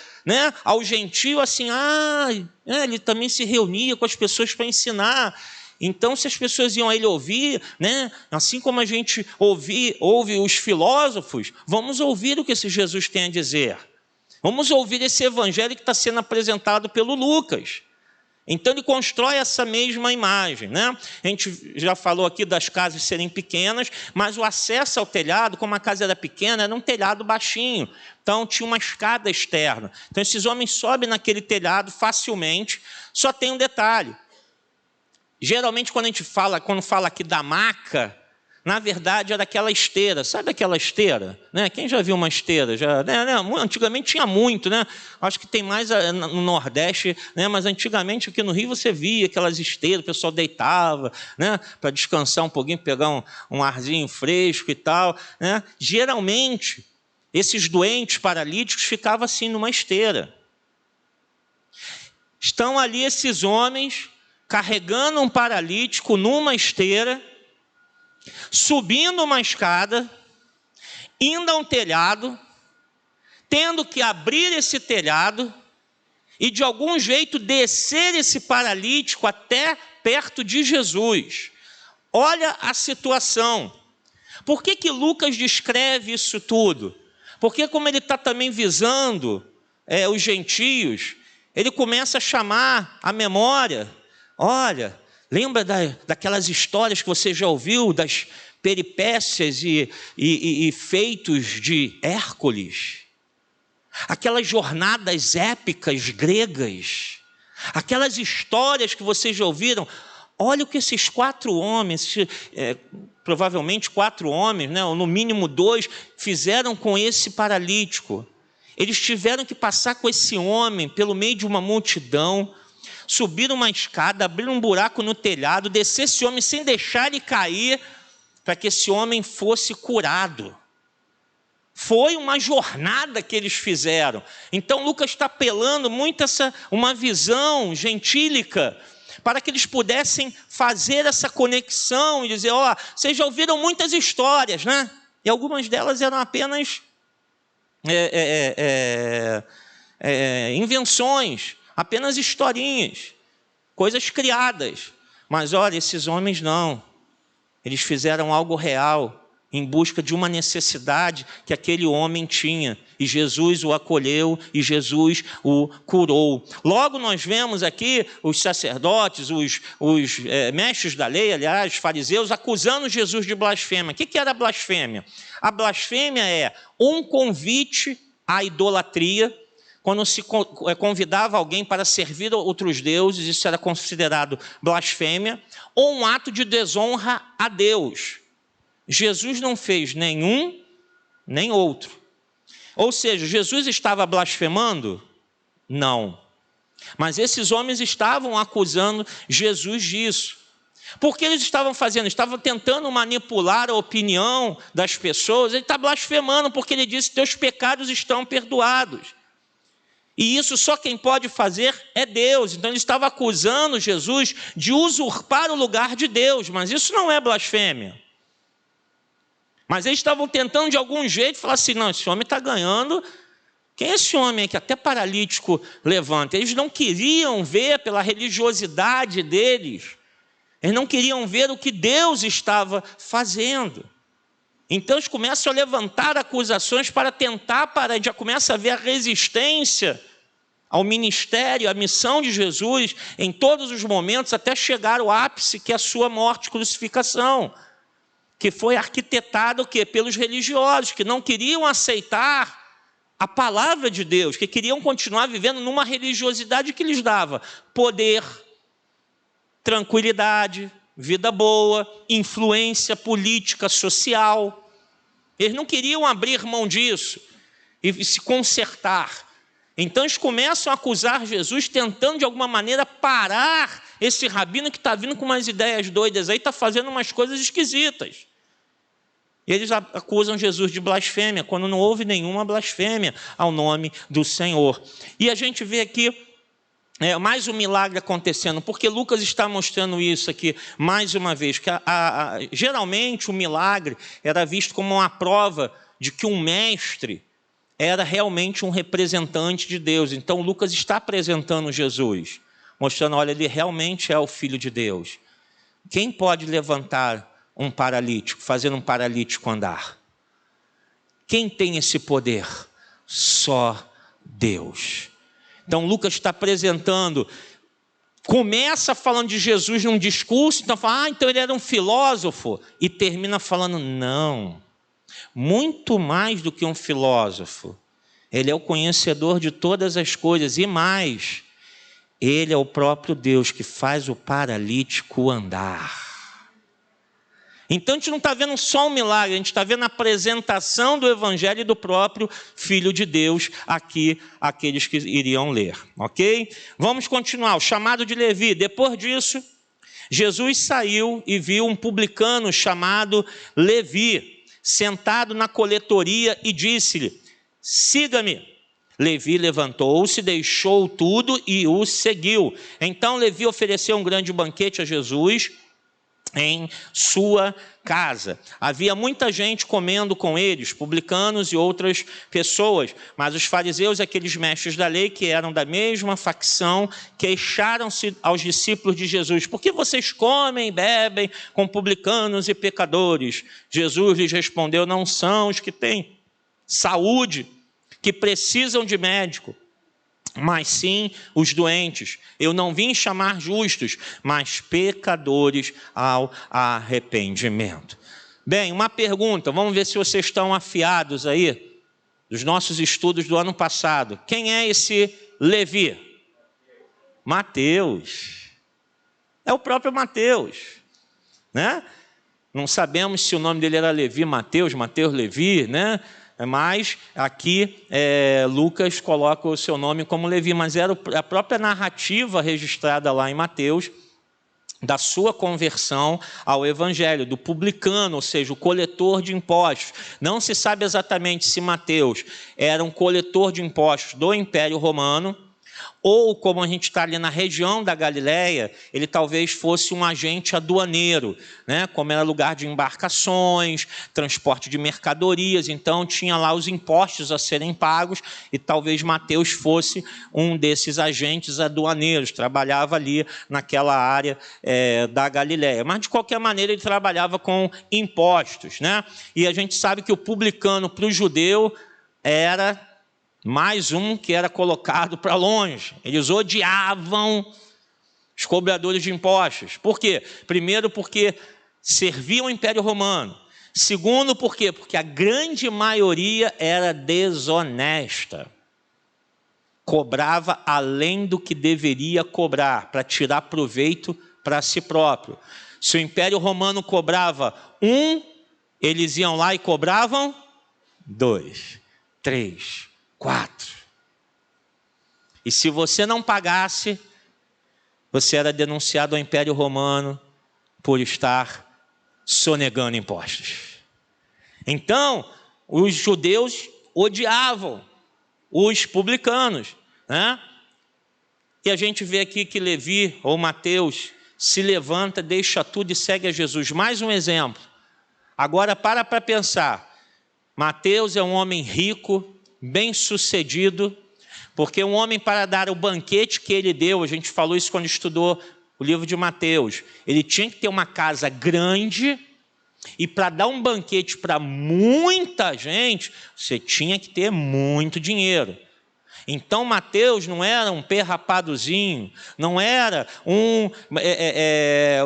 ao gentio assim, ele também se reunia com as pessoas para ensinar. Então, se as pessoas iam a ele ouvir, assim como a gente ouve os filósofos, vamos ouvir o que esse Jesus tem a dizer. Vamos ouvir esse evangelho que está sendo apresentado pelo Lucas. Então, ele constrói essa mesma imagem. A gente já falou aqui das casas serem pequenas, mas o acesso ao telhado, como a casa era pequena, era um telhado baixinho. Então, tinha uma escada externa. Então, esses homens sobem naquele telhado facilmente. Só tem um detalhe. Geralmente, quando fala aqui da maca, na verdade era aquela esteira. Sabe aquela esteira? Quem já viu uma esteira? Antigamente tinha muito, Acho que tem mais no Nordeste, mas antigamente aqui no Rio você via aquelas esteiras, o pessoal deitava, para descansar um pouquinho, pegar um arzinho fresco e tal. Geralmente, esses doentes paralíticos ficavam assim numa esteira. Estão ali esses homens carregando um paralítico numa esteira, subindo uma escada, indo a um telhado, tendo que abrir esse telhado e de algum jeito descer esse paralítico até perto de Jesus. Olha a situação. Por que Lucas descreve isso tudo? Porque como ele está também visando os gentios, ele começa a chamar a memória. Olha, lembra daquelas histórias que você já ouviu, das peripécias e feitos de Hércules? Aquelas jornadas épicas gregas, aquelas histórias que vocês já ouviram. Olha o que esses 4 homens, provavelmente 4 homens, ou no mínimo 2, fizeram com esse paralítico. Eles tiveram que passar com esse homem pelo meio de uma multidão, subir uma escada, abrir um buraco no telhado, descer esse homem sem deixar ele cair, para que esse homem fosse curado. Foi uma jornada que eles fizeram. Então Lucas está apelando muito uma visão gentílica, para que eles pudessem fazer essa conexão e dizer, vocês já ouviram muitas histórias, E algumas delas eram apenas invenções, apenas historinhas, coisas criadas. Mas olha, esses homens não. Eles fizeram algo real, em busca de uma necessidade que aquele homem tinha. E Jesus o acolheu e Jesus o curou. Logo nós vemos aqui os sacerdotes, os mestres da lei, aliás, os fariseus, acusando Jesus de blasfêmia. O que era blasfêmia? A blasfêmia é um convite à idolatria. Quando se convidava alguém para servir outros deuses, isso era considerado blasfêmia, ou um ato de desonra a Deus. Jesus não fez nenhum, nem outro. Ou seja, Jesus estava blasfemando? Não. Mas esses homens estavam acusando Jesus disso. Porque eles estavam fazendo? Estavam tentando manipular a opinião das pessoas. Ele está blasfemando porque ele disse: teus pecados estão perdoados. E isso só quem pode fazer é Deus. Então ele estava acusando Jesus de usurpar o lugar de Deus, mas isso não é blasfêmia. Mas eles estavam tentando de algum jeito falar assim: não, esse homem está ganhando. Quem é esse homem que até paralítico levanta? Eles não queriam ver pela religiosidade deles. Eles não queriam ver o que Deus estava fazendo. Então eles começam a levantar acusações para tentar parar. Já começa a ver a resistência ao ministério, à missão de Jesus em todos os momentos, até chegar ao ápice, que é a sua morte e crucificação, que foi arquitetado o quê? Pelos religiosos, que não queriam aceitar a palavra de Deus, que queriam continuar vivendo numa religiosidade que lhes dava poder, tranquilidade, vida boa, influência política, social. Eles não queriam abrir mão disso e se consertar. Então eles começam a acusar Jesus, tentando de alguma maneira parar esse rabino que está vindo com umas ideias doidas aí, está fazendo umas coisas esquisitas. E eles acusam Jesus de blasfêmia, quando não houve nenhuma blasfêmia ao nome do Senhor. E a gente vê aqui mais um milagre acontecendo, porque Lucas está mostrando isso aqui mais uma vez, que geralmente o milagre era visto como uma prova de que um mestre era realmente um representante de Deus. Então Lucas está apresentando Jesus, mostrando: olha, ele realmente é o Filho de Deus. Quem pode levantar um paralítico, fazendo um paralítico andar? Quem tem esse poder? Só Deus. Então Lucas está apresentando, começa falando de Jesus num discurso, então fala: então ele era um filósofo, e termina falando: não, muito mais do que um filósofo, ele é o conhecedor de todas as coisas, e mais, ele é o próprio Deus que faz o paralítico andar. Então a gente não está vendo só um milagre, a gente está vendo a apresentação do Evangelho do próprio Filho de Deus aqui, aqueles que iriam ler, ok? Vamos continuar, o chamado de Levi. Depois disso, Jesus saiu e viu um publicano chamado Levi, sentado na coletoria, e disse-lhe: siga-me. Levi levantou-se, deixou tudo e o seguiu. Então Levi ofereceu um grande banquete a Jesus em sua casa. Havia muita gente comendo com eles, publicanos e outras pessoas, mas os fariseus, aqueles mestres da lei que eram da mesma facção, queixaram-se aos discípulos de Jesus: por que vocês comem e bebem com publicanos e pecadores? Jesus lhes respondeu: não são os que têm saúde que precisam de médico, mas sim os doentes. Eu não vim chamar justos, mas pecadores ao arrependimento. Bem, uma pergunta, vamos ver se vocês estão afiados aí, dos nossos estudos do ano passado. Quem é esse Levi? Mateus. É o próprio Mateus, né? Não sabemos se o nome dele era Levi Mateus, Mateus Levi, né? Mas aqui Lucas coloca o seu nome como Levi, mas era a própria narrativa registrada lá em Mateus da sua conversão ao Evangelho, do publicano, ou seja, o coletor de impostos. Não se sabe exatamente se Mateus era um coletor de impostos do Império Romano, ou, como a gente está ali na região da Galileia, ele talvez fosse um agente aduaneiro, né? Como era lugar de embarcações, transporte de mercadorias, então tinha lá os impostos a serem pagos, e talvez Mateus fosse um desses agentes aduaneiros, trabalhava ali naquela área da Galileia. Mas, de qualquer maneira, ele trabalhava com impostos, né? E a gente sabe que o publicano para o judeu era mais um que era colocado para longe. Eles odiavam os cobradores de impostos. Por quê? Primeiro, porque serviam o Império Romano. Segundo, por quê? Porque a grande maioria era desonesta. Cobrava além do que deveria cobrar, para tirar proveito para si próprio. Se o Império Romano cobrava 1, eles iam lá e cobravam 2, 3, 4. E se você não pagasse, você era denunciado ao Império Romano por estar sonegando impostos. Então, os judeus odiavam os publicanos, né? E a gente vê aqui que Levi, ou Mateus, se levanta, deixa tudo e segue a Jesus. Mais um exemplo. Agora para pensar. Mateus é um homem rico, bem-sucedido, porque um homem, para dar o banquete que ele deu, a gente falou isso quando estudou o livro de Mateus, ele tinha que ter uma casa grande, e para dar um banquete para muita gente, você tinha que ter muito dinheiro. Então Mateus não era um perrapadozinho, não era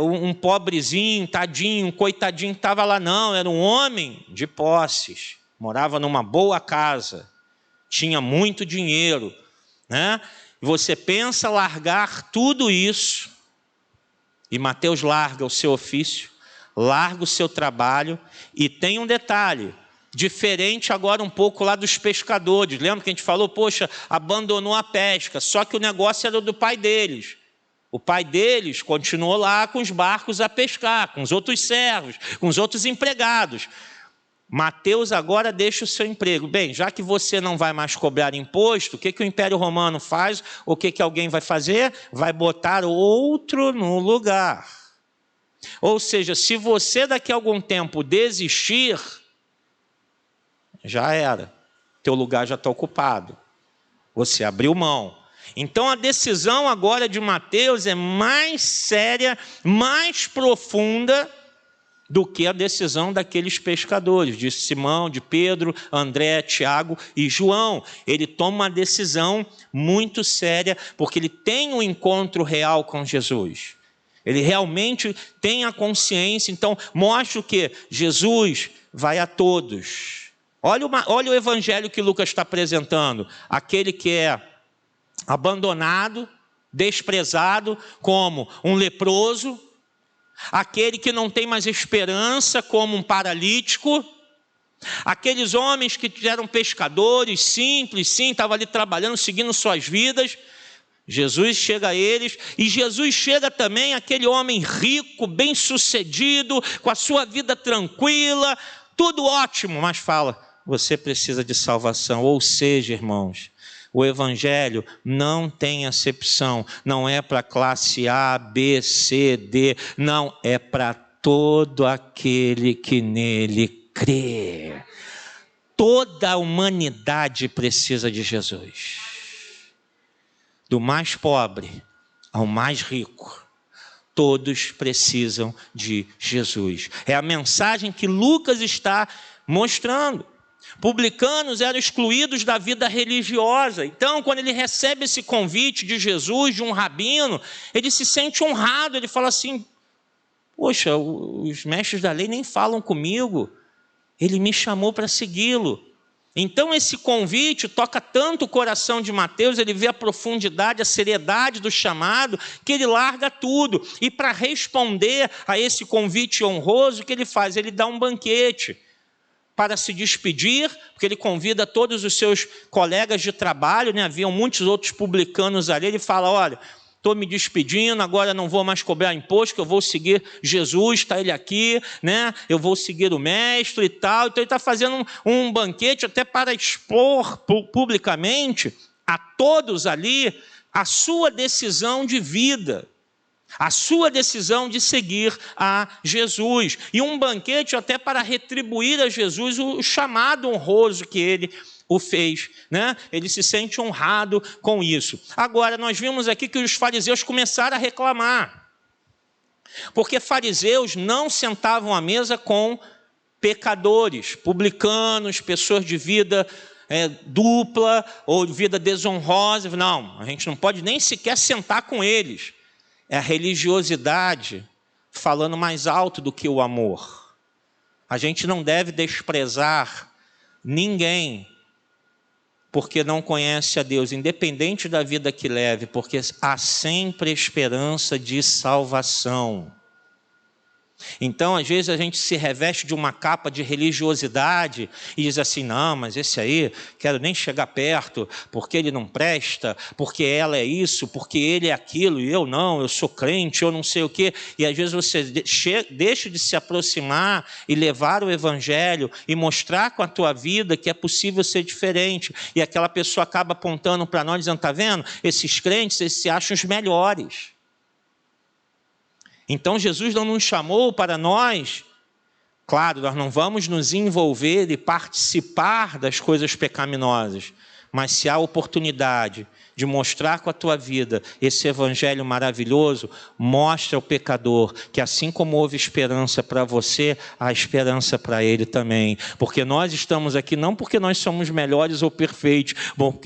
um pobrezinho, tadinho, um coitadinho que estava lá, não. Era um homem de posses, morava numa boa casa, tinha muito dinheiro, né? Você pensa largar tudo isso, e Mateus larga o seu ofício, larga o seu trabalho, e tem um detalhe, diferente agora um pouco lá dos pescadores. Lembra que a gente falou, poxa, abandonou a pesca, só que o negócio era do pai deles. O pai deles continuou lá com os barcos a pescar, com os outros servos, com os outros empregados. Mateus agora deixa o seu emprego. Bem, já que você não vai mais cobrar imposto, o que o Império Romano faz? O que alguém vai fazer? Vai botar outro no lugar. Ou seja, se você daqui a algum tempo desistir, já era. Teu lugar já está ocupado. Você abriu mão. Então a decisão agora de Mateus é mais séria, mais profunda do que a decisão daqueles pescadores, de Simão, de Pedro, André, Tiago e João. Ele toma uma decisão muito séria, porque ele tem um encontro real com Jesus. Ele realmente tem a consciência, então mostra o que? Jesus vai a todos. Olha o evangelho que Lucas está apresentando. Aquele que é abandonado, desprezado, como um leproso, aquele que não tem mais esperança, como um paralítico, aqueles homens que eram pescadores, simples, sim, estavam ali trabalhando, seguindo suas vidas. Jesus chega a eles, e Jesus chega também àquele homem rico, bem-sucedido, com a sua vida tranquila, tudo ótimo, mas fala, você precisa de salvação. Ou seja, irmãos, o evangelho não tem acepção, não é para classe A, B, C, D, não, é para todo aquele que nele crê. Toda a humanidade precisa de Jesus. Do mais pobre ao mais rico, todos precisam de Jesus. É a mensagem que Lucas está mostrando. Publicanos eram excluídos da vida religiosa. Então, quando ele recebe esse convite de Jesus, de um rabino, ele se sente honrado. Ele fala assim, poxa, os mestres da lei nem falam comigo. Ele me chamou para segui-lo. Então esse convite toca tanto o coração de Mateus, ele vê a profundidade, a seriedade do chamado, que ele larga tudo. E para responder a esse convite honroso, o que ele faz? Ele dá um banquete para se despedir, porque ele convida todos os seus colegas de trabalho, né? Haviam muitos outros publicanos ali, ele fala, olha, estou me despedindo, agora não vou mais cobrar imposto, que eu vou seguir Jesus, está ele aqui, né? Eu vou seguir o mestre e tal. Então ele está fazendo um banquete até para expor publicamente a todos ali a sua decisão de vida, a sua decisão de seguir a Jesus. E um banquete até para retribuir a Jesus o chamado honroso que ele o fez, né? Ele se sente honrado com isso. Agora, nós vimos aqui que os fariseus começaram a reclamar, porque fariseus não sentavam à mesa com pecadores, publicanos, pessoas de vida dupla ou de vida desonrosa. Não, a gente não pode nem sequer sentar com eles. É a religiosidade falando mais alto do que o amor. A gente não deve desprezar ninguém porque não conhece a Deus, independente da vida que leve, porque há sempre esperança de salvação. Então, às vezes, a gente se reveste de uma capa de religiosidade e diz assim, não, mas esse aí, quero nem chegar perto, porque ele não presta, porque ela é isso, porque ele é aquilo, e eu não, eu sou crente, eu não sei o quê. E às vezes você deixa de se aproximar e levar o evangelho e mostrar com a tua vida que é possível ser diferente. E aquela pessoa acaba apontando para nós, dizendo, está vendo? Esses crentes, eles se acham os melhores. Então, Jesus não nos chamou para nós, claro, nós não vamos nos envolver e participar das coisas pecaminosas, mas se há oportunidade de mostrar com a tua vida esse evangelho maravilhoso, mostra ao pecador que assim como houve esperança para você, há esperança para ele também. Porque nós estamos aqui não porque nós somos melhores ou perfeitos,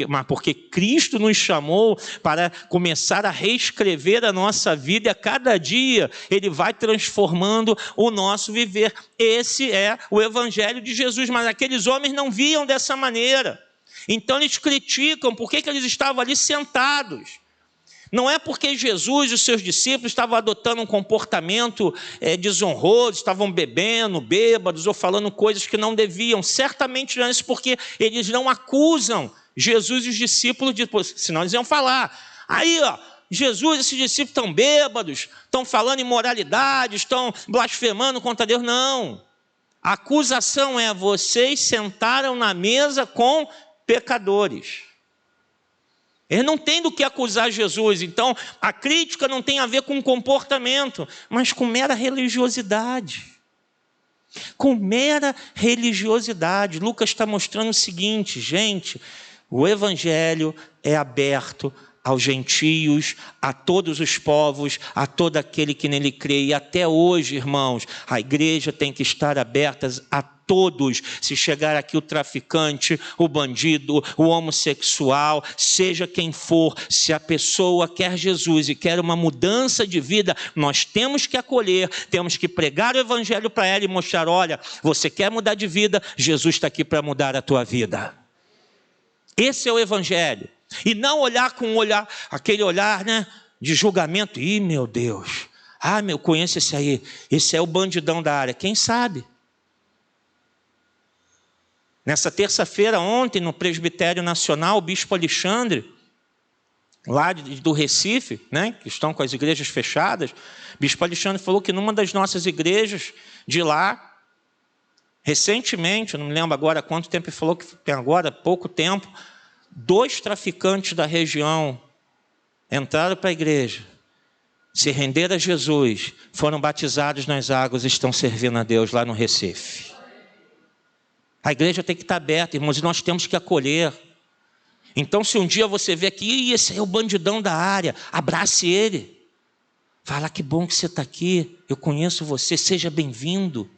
mas porque Cristo nos chamou para começar a reescrever a nossa vida e a cada dia Ele vai transformando o nosso viver. Esse é o evangelho de Jesus, mas aqueles homens não viam dessa maneira. Então eles criticam por que eles estavam ali sentados. Não é porque Jesus e os seus discípulos estavam adotando um comportamento desonroso, estavam bebendo, bêbados ou falando coisas que não deviam. Certamente não é isso, porque eles não acusam Jesus e os discípulos, senão eles iam falar. Aí, Jesus e esses discípulos estão bêbados, estão falando imoralidade, estão blasfemando contra Deus. Não. A acusação é: vocês sentaram na mesa com pecadores. Eles não têm do que acusar Jesus. Então, a crítica não tem a ver com comportamento, mas com mera religiosidade. Com mera religiosidade. Lucas está mostrando o seguinte, gente, o evangelho é aberto aos gentios, a todos os povos, a todo aquele que nele crê. E até hoje, irmãos, a igreja tem que estar aberta a todos. Se chegar aqui o traficante, o bandido, o homossexual, seja quem for, se a pessoa quer Jesus e quer uma mudança de vida, nós temos que acolher, temos que pregar o evangelho para ela e mostrar: olha, você quer mudar de vida, Jesus está aqui para mudar a tua vida. Esse é o evangelho. E não olhar com aquele olhar, né, de julgamento. Ih, meu Deus, eu conheço esse aí, esse é o bandidão da área. Quem sabe? Nessa terça-feira, ontem, no Presbitério Nacional, o bispo Alexandre, lá do Recife, né, que estão com as igrejas fechadas, o bispo Alexandre falou que numa das nossas igrejas de lá, recentemente, eu não me lembro agora quanto tempo, ele falou que tem agora, pouco tempo, 2 traficantes da região entraram para a igreja, se renderam a Jesus, foram batizados nas águas e estão servindo a Deus lá no Recife. A igreja tem que estar aberta, irmãos, e nós temos que acolher. Então, se um dia você vê aqui, esse é o bandidão da área, abrace ele. Fala: que bom que você está aqui, eu conheço você, seja bem-vindo.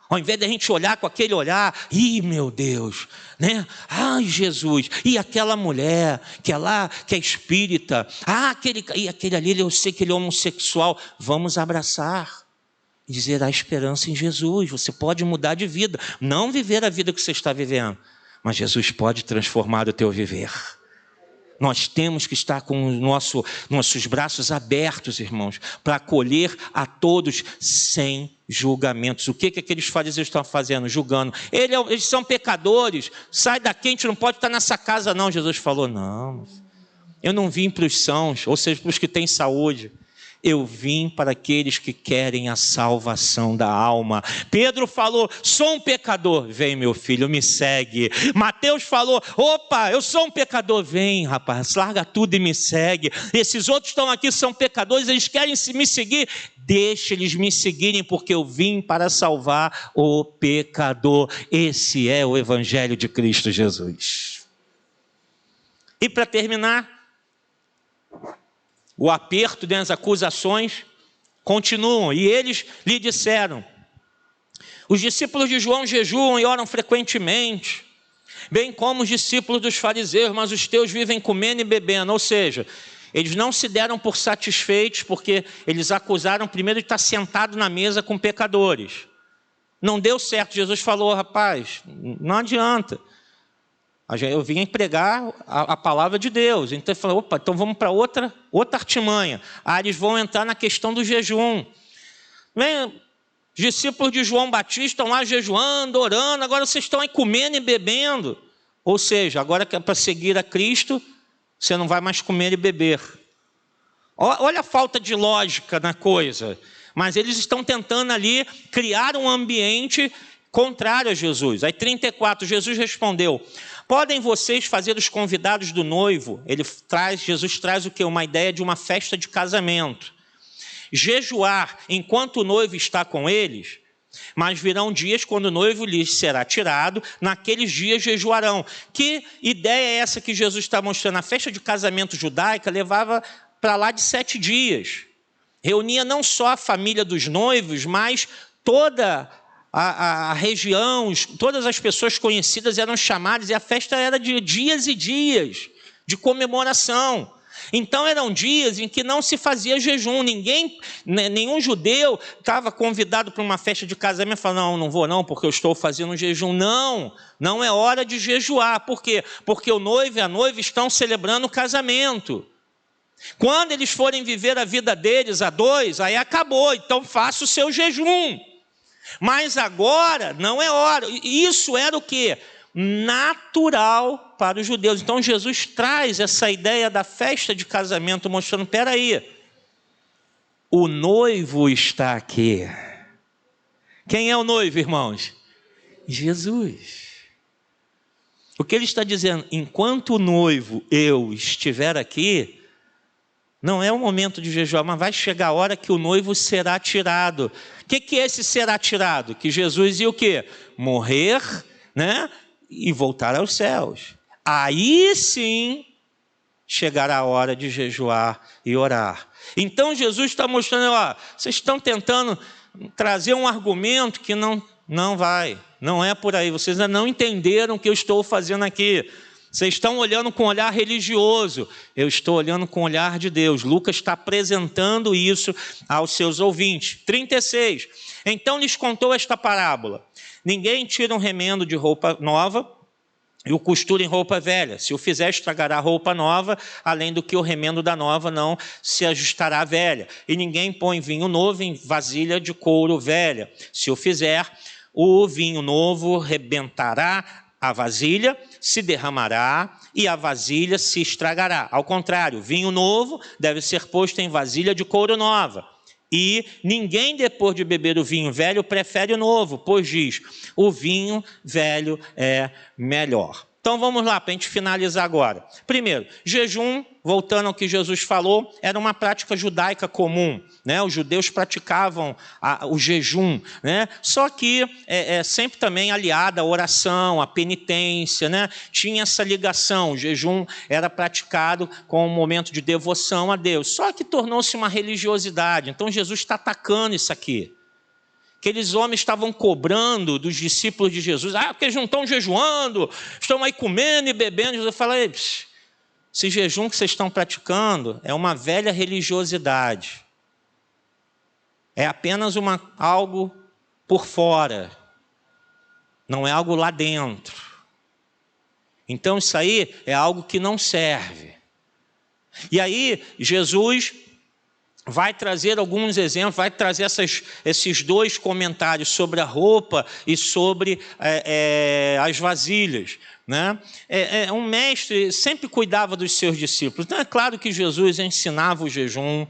Ao invés de a gente olhar com aquele olhar, ih, meu Deus, né? Ai, Jesus, e aquela mulher que é lá, que é espírita, aquele ali, eu sei que ele é homossexual. Vamos abraçar e dizer: há esperança em Jesus, você pode mudar de vida, não viver a vida que você está vivendo, mas Jesus pode transformar o teu viver. Nós temos que estar com nossos braços abertos, irmãos, para acolher a todos sem julgamentos. O que aqueles fariseus estão fazendo? Julgando. Eles são pecadores, sai daqui, a gente não pode estar nessa casa não. Jesus falou: não, eu não vim para os sãos, ou seja, para os que têm saúde. Eu vim para aqueles que querem a salvação da alma. Pedro falou: sou um pecador. Vem, meu filho, me segue. Mateus falou: opa, eu sou um pecador. Vem, rapaz, larga tudo e me segue. Esses outros estão aqui, são pecadores, eles querem me seguir. Deixa eles me seguirem, porque eu vim para salvar o pecador. Esse é o evangelho de Cristo Jesus. E para terminar, o aperto das acusações continuam. E eles lhe disseram: os discípulos de João jejuam e oram frequentemente, bem como os discípulos dos fariseus, mas os teus vivem comendo e bebendo. Ou seja, eles não se deram por satisfeitos, porque eles acusaram primeiro de estar sentado na mesa com pecadores. Não deu certo. Jesus falou: rapaz, não adianta. Eu vim pregar a palavra de Deus. Então ele falou: opa, então vamos para outra artimanha. Eles vão entrar na questão do jejum. Os discípulos de João Batista estão lá jejuando, orando, agora vocês estão aí comendo e bebendo. Ou seja, agora que é para seguir a Cristo, você não vai mais comer e beber. Olha a falta de lógica na coisa. Mas eles estão tentando ali criar um ambiente contrário a Jesus. Aí 34, Jesus respondeu: podem vocês fazer os convidados do noivo? Jesus traz o quê? Uma ideia de uma festa de casamento. Jejuar enquanto o noivo está com eles, mas virão dias quando o noivo lhes será tirado, naqueles dias jejuarão. Que ideia é essa que Jesus está mostrando? A festa de casamento judaica levava para lá de 7 dias. Reunia não só a família dos noivos, mas toda a região, todas as pessoas conhecidas eram chamadas, e a festa era de dias e dias de comemoração. Então eram dias em que não se fazia jejum, nenhum judeu estava convidado para uma festa de casamento e falava: não vou não, porque eu estou fazendo um jejum. Não é hora de jejuar. Por quê? Porque o noivo e a noiva estão celebrando o casamento. Quando eles forem viver a vida deles a dois, aí acabou, então faça o seu jejum. Mas agora não é hora. Isso era o quê? Natural para os judeus. Então Jesus traz essa ideia da festa de casamento, mostrando: espera aí, o noivo está aqui. Quem é o noivo, irmãos? Jesus. O que ele está dizendo? Enquanto o noivo, eu, estiver aqui, não é o momento de jejuar, mas vai chegar a hora que o noivo será tirado. O que é esse será tirado? Que Jesus ia o quê? Morrer, né? E voltar aos céus. Aí sim chegará a hora de jejuar e orar. Então Jesus está mostrando: ó, vocês estão tentando trazer um argumento que não vai, não é por aí. Vocês ainda não entenderam o que eu estou fazendo aqui. Vocês estão olhando com olhar religioso, eu estou olhando com olhar de Deus. Lucas está apresentando isso aos seus ouvintes. 36, então lhes contou esta parábola: ninguém tira um remendo de roupa nova e o costura em roupa velha. Se o fizer, estragará a roupa nova, além do que o remendo da nova não se ajustará à velha. E ninguém põe vinho novo em vasilha de couro velha. Se o fizer, o vinho novo rebentará a vasilha, se derramará e a vasilha se estragará. Ao contrário, vinho novo deve ser posto em vasilha de couro nova. E ninguém, depois de beber o vinho velho, prefere o novo, pois diz: o vinho velho é melhor. Então vamos lá, para a gente finalizar agora. Primeiro, jejum, voltando ao que Jesus falou, era uma prática judaica comum, né? Os judeus praticavam o jejum, né? Só que sempre também aliada à oração, à penitência, né? Tinha essa ligação. O jejum era praticado com um momento de devoção a Deus, só que tornou-se uma religiosidade. Então Jesus está atacando isso aqui. Aqueles homens estavam cobrando dos discípulos de Jesus: porque eles não estão jejuando, estão aí comendo e bebendo. Jesus fala: esse jejum que vocês estão praticando é uma velha religiosidade. É apenas algo por fora, não é algo lá dentro. Então isso aí é algo que não serve. E aí Jesus vai trazer alguns exemplos, vai trazer esses 2 comentários sobre a roupa e sobre as vasilhas, né? Um mestre sempre cuidava dos seus discípulos. Então é claro que Jesus ensinava o jejum.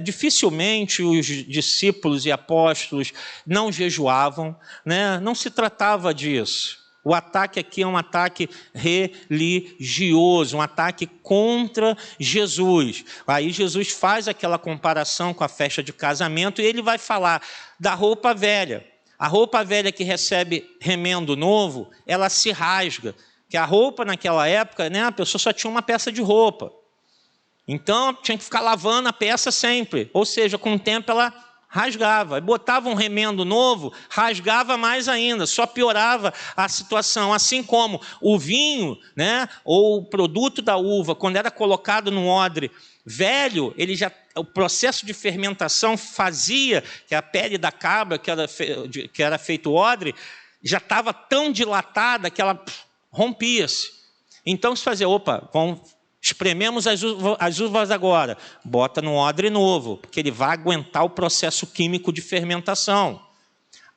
Dificilmente os discípulos e apóstolos não jejuavam, né? Não se tratava disso. O ataque aqui é um ataque religioso, um ataque contra Jesus. Aí Jesus faz aquela comparação com a festa de casamento e ele vai falar da roupa velha. A roupa velha que recebe remendo novo, ela se rasga. Que a roupa naquela época, né, a pessoa só tinha uma peça de roupa. Então tinha que ficar lavando a peça sempre. Ou seja, com o tempo ela rasgava, botava um remendo novo, rasgava mais ainda, só piorava a situação. Assim como o vinho, né, ou o produto da uva, quando era colocado no odre velho, o processo de fermentação fazia que a pele da cabra, que era feito odre, já estava tão dilatada que ela rompia-se. Então se fazia: vamos Esprememos as uvas agora. Bota no odre novo, porque ele vai aguentar o processo químico de fermentação.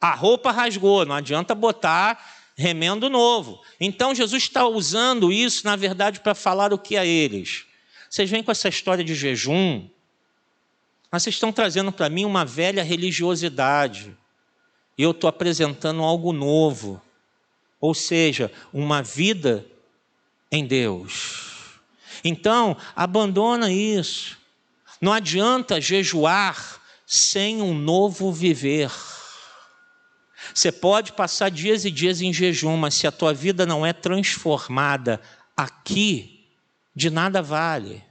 A roupa rasgou, não adianta botar remendo novo. Então Jesus está usando isso, na verdade, para falar o que a eles? Vocês vêm com essa história de jejum, mas vocês estão trazendo para mim uma velha religiosidade. E eu estou apresentando algo novo. Ou seja, uma vida em Deus. Então, abandona isso. Não adianta jejuar sem um novo viver. Você pode passar dias e dias em jejum, mas se a tua vida não é transformada aqui, de nada vale.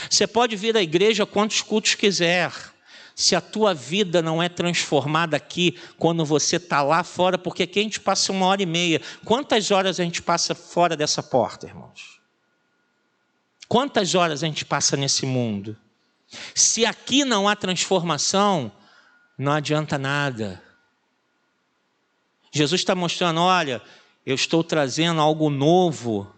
Você pode vir à igreja quantos cultos quiser. Se a tua vida não é transformada aqui, quando você está lá fora, porque aqui a gente passa 1h30. Quantas horas a gente passa fora dessa porta, irmãos? Quantas horas a gente passa nesse mundo? Se aqui não há transformação, não adianta nada. Jesus está mostrando, olha, eu estou trazendo algo novo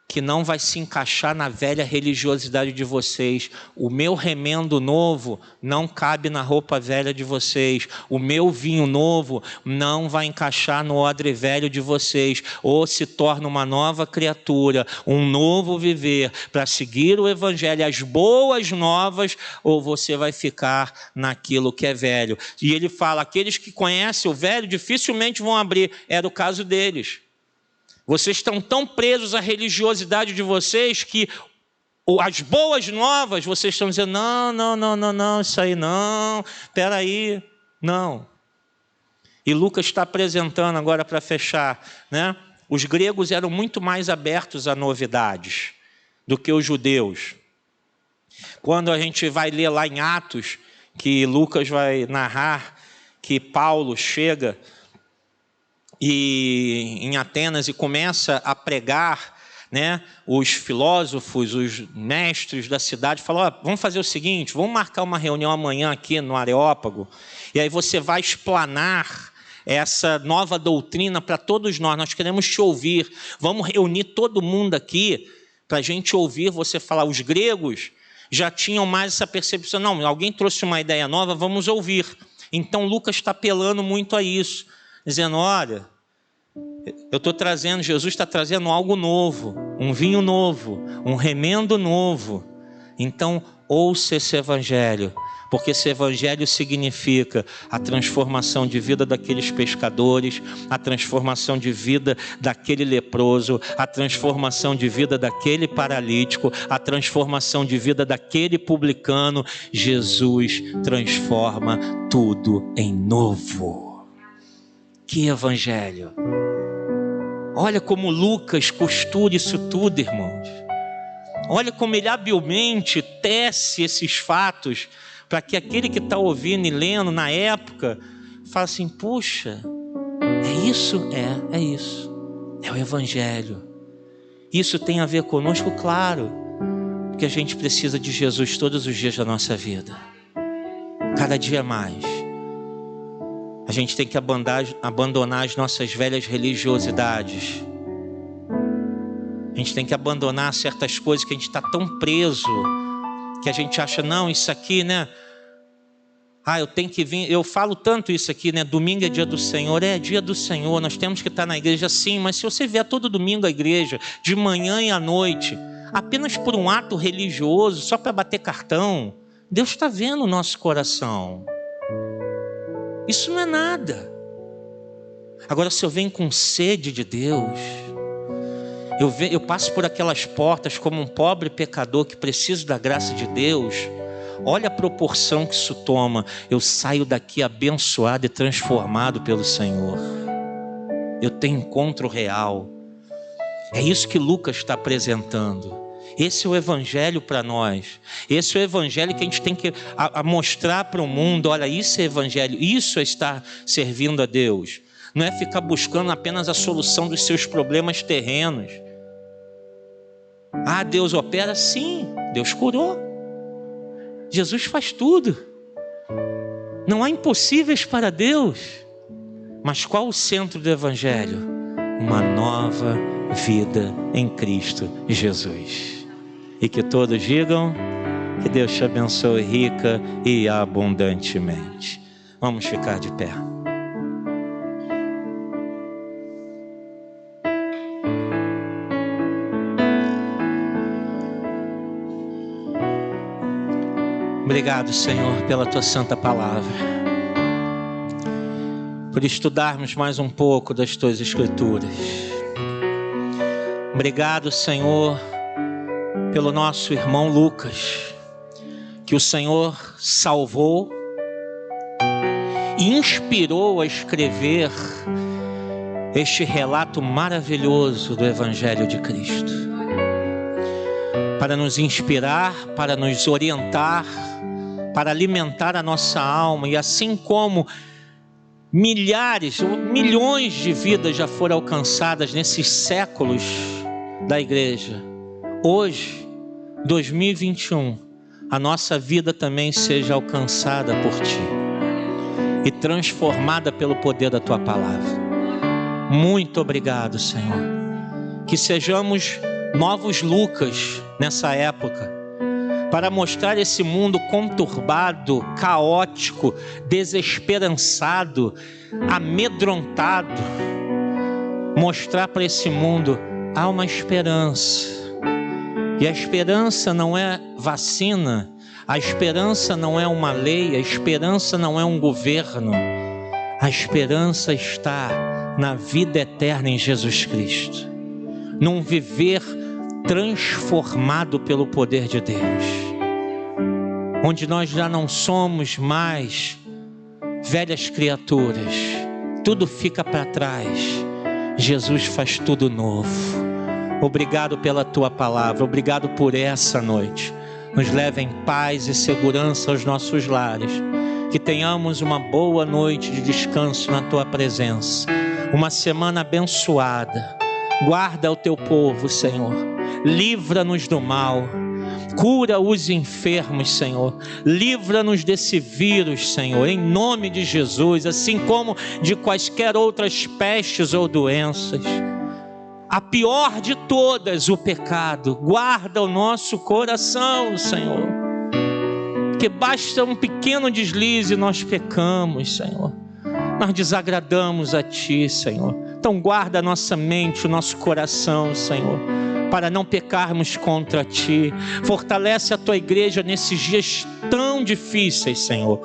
que não vai se encaixar na velha religiosidade de vocês. O meu remendo novo não cabe na roupa velha de vocês. O meu vinho novo não vai encaixar no odre velho de vocês. Ou se torna uma nova criatura, um novo viver, para seguir o evangelho, as boas novas, ou você vai ficar naquilo que é velho. E ele fala, aqueles que conhecem o velho dificilmente vão abrir. Era o caso deles. Vocês estão tão presos à religiosidade de vocês que as boas novas, vocês estão dizendo, não, isso aí não, espera aí, não. E Lucas está apresentando agora para fechar, né? Os gregos eram muito mais abertos a novidades do que os judeus. Quando a gente vai ler lá em Atos, que Lucas vai narrar que Paulo chega em Atenas e começa a pregar, né? Os filósofos, os mestres da cidade falam, vamos fazer o seguinte, vamos marcar uma reunião amanhã aqui no Areópago, e aí você vai explanar essa nova doutrina para todos nós queremos te ouvir, vamos reunir todo mundo aqui para a gente ouvir você falar. Os gregos já tinham mais essa percepção, não, alguém trouxe uma ideia nova, vamos ouvir. Então Lucas está apelando muito a isso, dizendo, olha, eu estou trazendo, Jesus está trazendo algo novo, um vinho novo, um remendo novo. Então ouça esse evangelho, porque esse evangelho significa a transformação de vida daqueles pescadores, a transformação de vida daquele leproso, a transformação de vida daquele paralítico, a transformação de vida daquele publicano. Jesus transforma tudo em novo. Que evangelho! Olha como Lucas costura isso tudo, irmãos. Olha como ele habilmente tece esses fatos para que aquele que está ouvindo e lendo na época fale assim, puxa, é isso? É isso. É o evangelho. Isso tem a ver conosco, claro, porque a gente precisa de Jesus todos os dias da nossa vida. Cada dia mais. A gente tem que abandonar as nossas velhas religiosidades. A gente tem que abandonar certas coisas que a gente está tão preso, que a gente acha, não, isso aqui, né? Eu tenho que vir, eu falo tanto isso aqui, né? Domingo é dia do Senhor, é dia do Senhor, nós temos que estar na igreja, sim, mas se você vier todo domingo à igreja, de manhã e à noite, apenas por um ato religioso, só para bater cartão, Deus está vendo o nosso coração. Isso não é nada. Agora, se eu venho com sede de Deus, eu passo por aquelas portas como um pobre pecador que precisa da graça de Deus, olha a proporção que isso toma. Eu saio daqui abençoado e transformado pelo Senhor. Eu tenho encontro real. É isso que Lucas está apresentando. Esse é o evangelho para nós. Esse é o evangelho que a gente tem que mostrar para o mundo. Olha, isso é evangelho, isso é estar servindo a Deus. Não é ficar buscando apenas a solução dos seus problemas terrenos. Deus opera? Sim, Deus curou. Jesus faz tudo. Não há impossíveis para Deus. Mas qual o centro do evangelho? Uma nova vida em Cristo Jesus. E que todos digam: que Deus te abençoe rica e abundantemente. Vamos ficar de pé. Obrigado, Senhor, pela tua santa palavra, por estudarmos mais um pouco das tuas escrituras. Obrigado, Senhor, pelo nosso irmão Lucas, que o Senhor salvou e inspirou a escrever este relato maravilhoso do Evangelho de Cristo, para nos inspirar, para nos orientar, para alimentar a nossa alma. E assim como milhares ou milhões de vidas já foram alcançadas nesses séculos da igreja, hoje, 2021, a nossa vida também seja alcançada por Ti e transformada pelo poder da Tua palavra. Muito obrigado, Senhor. Que sejamos novos Lucas nessa época, para mostrar esse mundo conturbado, caótico, desesperançado, amedrontado, mostrar para esse mundo: há uma esperança. E a esperança não é vacina, a esperança não é uma lei, a esperança não é um governo. A esperança está na vida eterna em Jesus Cristo, num viver transformado pelo poder de Deus, onde nós já não somos mais velhas criaturas, tudo fica para trás, Jesus faz tudo novo. Obrigado pela Tua palavra, obrigado por essa noite. Nos leva em paz e segurança aos nossos lares, que tenhamos uma boa noite de descanso na Tua presença, uma semana abençoada. Guarda o Teu povo, Senhor, livra-nos do mal, cura os enfermos, Senhor, livra-nos desse vírus, Senhor, em nome de Jesus, assim como de quaisquer outras pestes ou doenças. A pior de todas, o pecado. Guarda o nosso coração, Senhor, que basta um pequeno deslize e nós pecamos, Senhor, nós desagradamos a Ti, Senhor. Então guarda a nossa mente, o nosso coração, Senhor, para não pecarmos contra Ti. Fortalece a Tua igreja nesses dias tão difíceis, Senhor,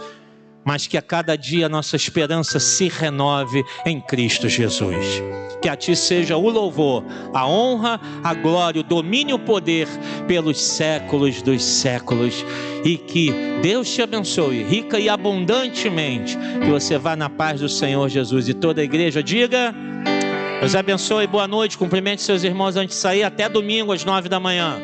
mas que a cada dia a nossa esperança se renove em Cristo Jesus. Que a Ti seja o louvor, a honra, a glória, o domínio e o poder pelos séculos dos séculos. E que Deus te abençoe rica e abundantemente. Que você vá na paz do Senhor Jesus. E toda a igreja diga: Deus abençoe, boa noite, cumprimente seus irmãos antes de sair. Até domingo às 9 da manhã.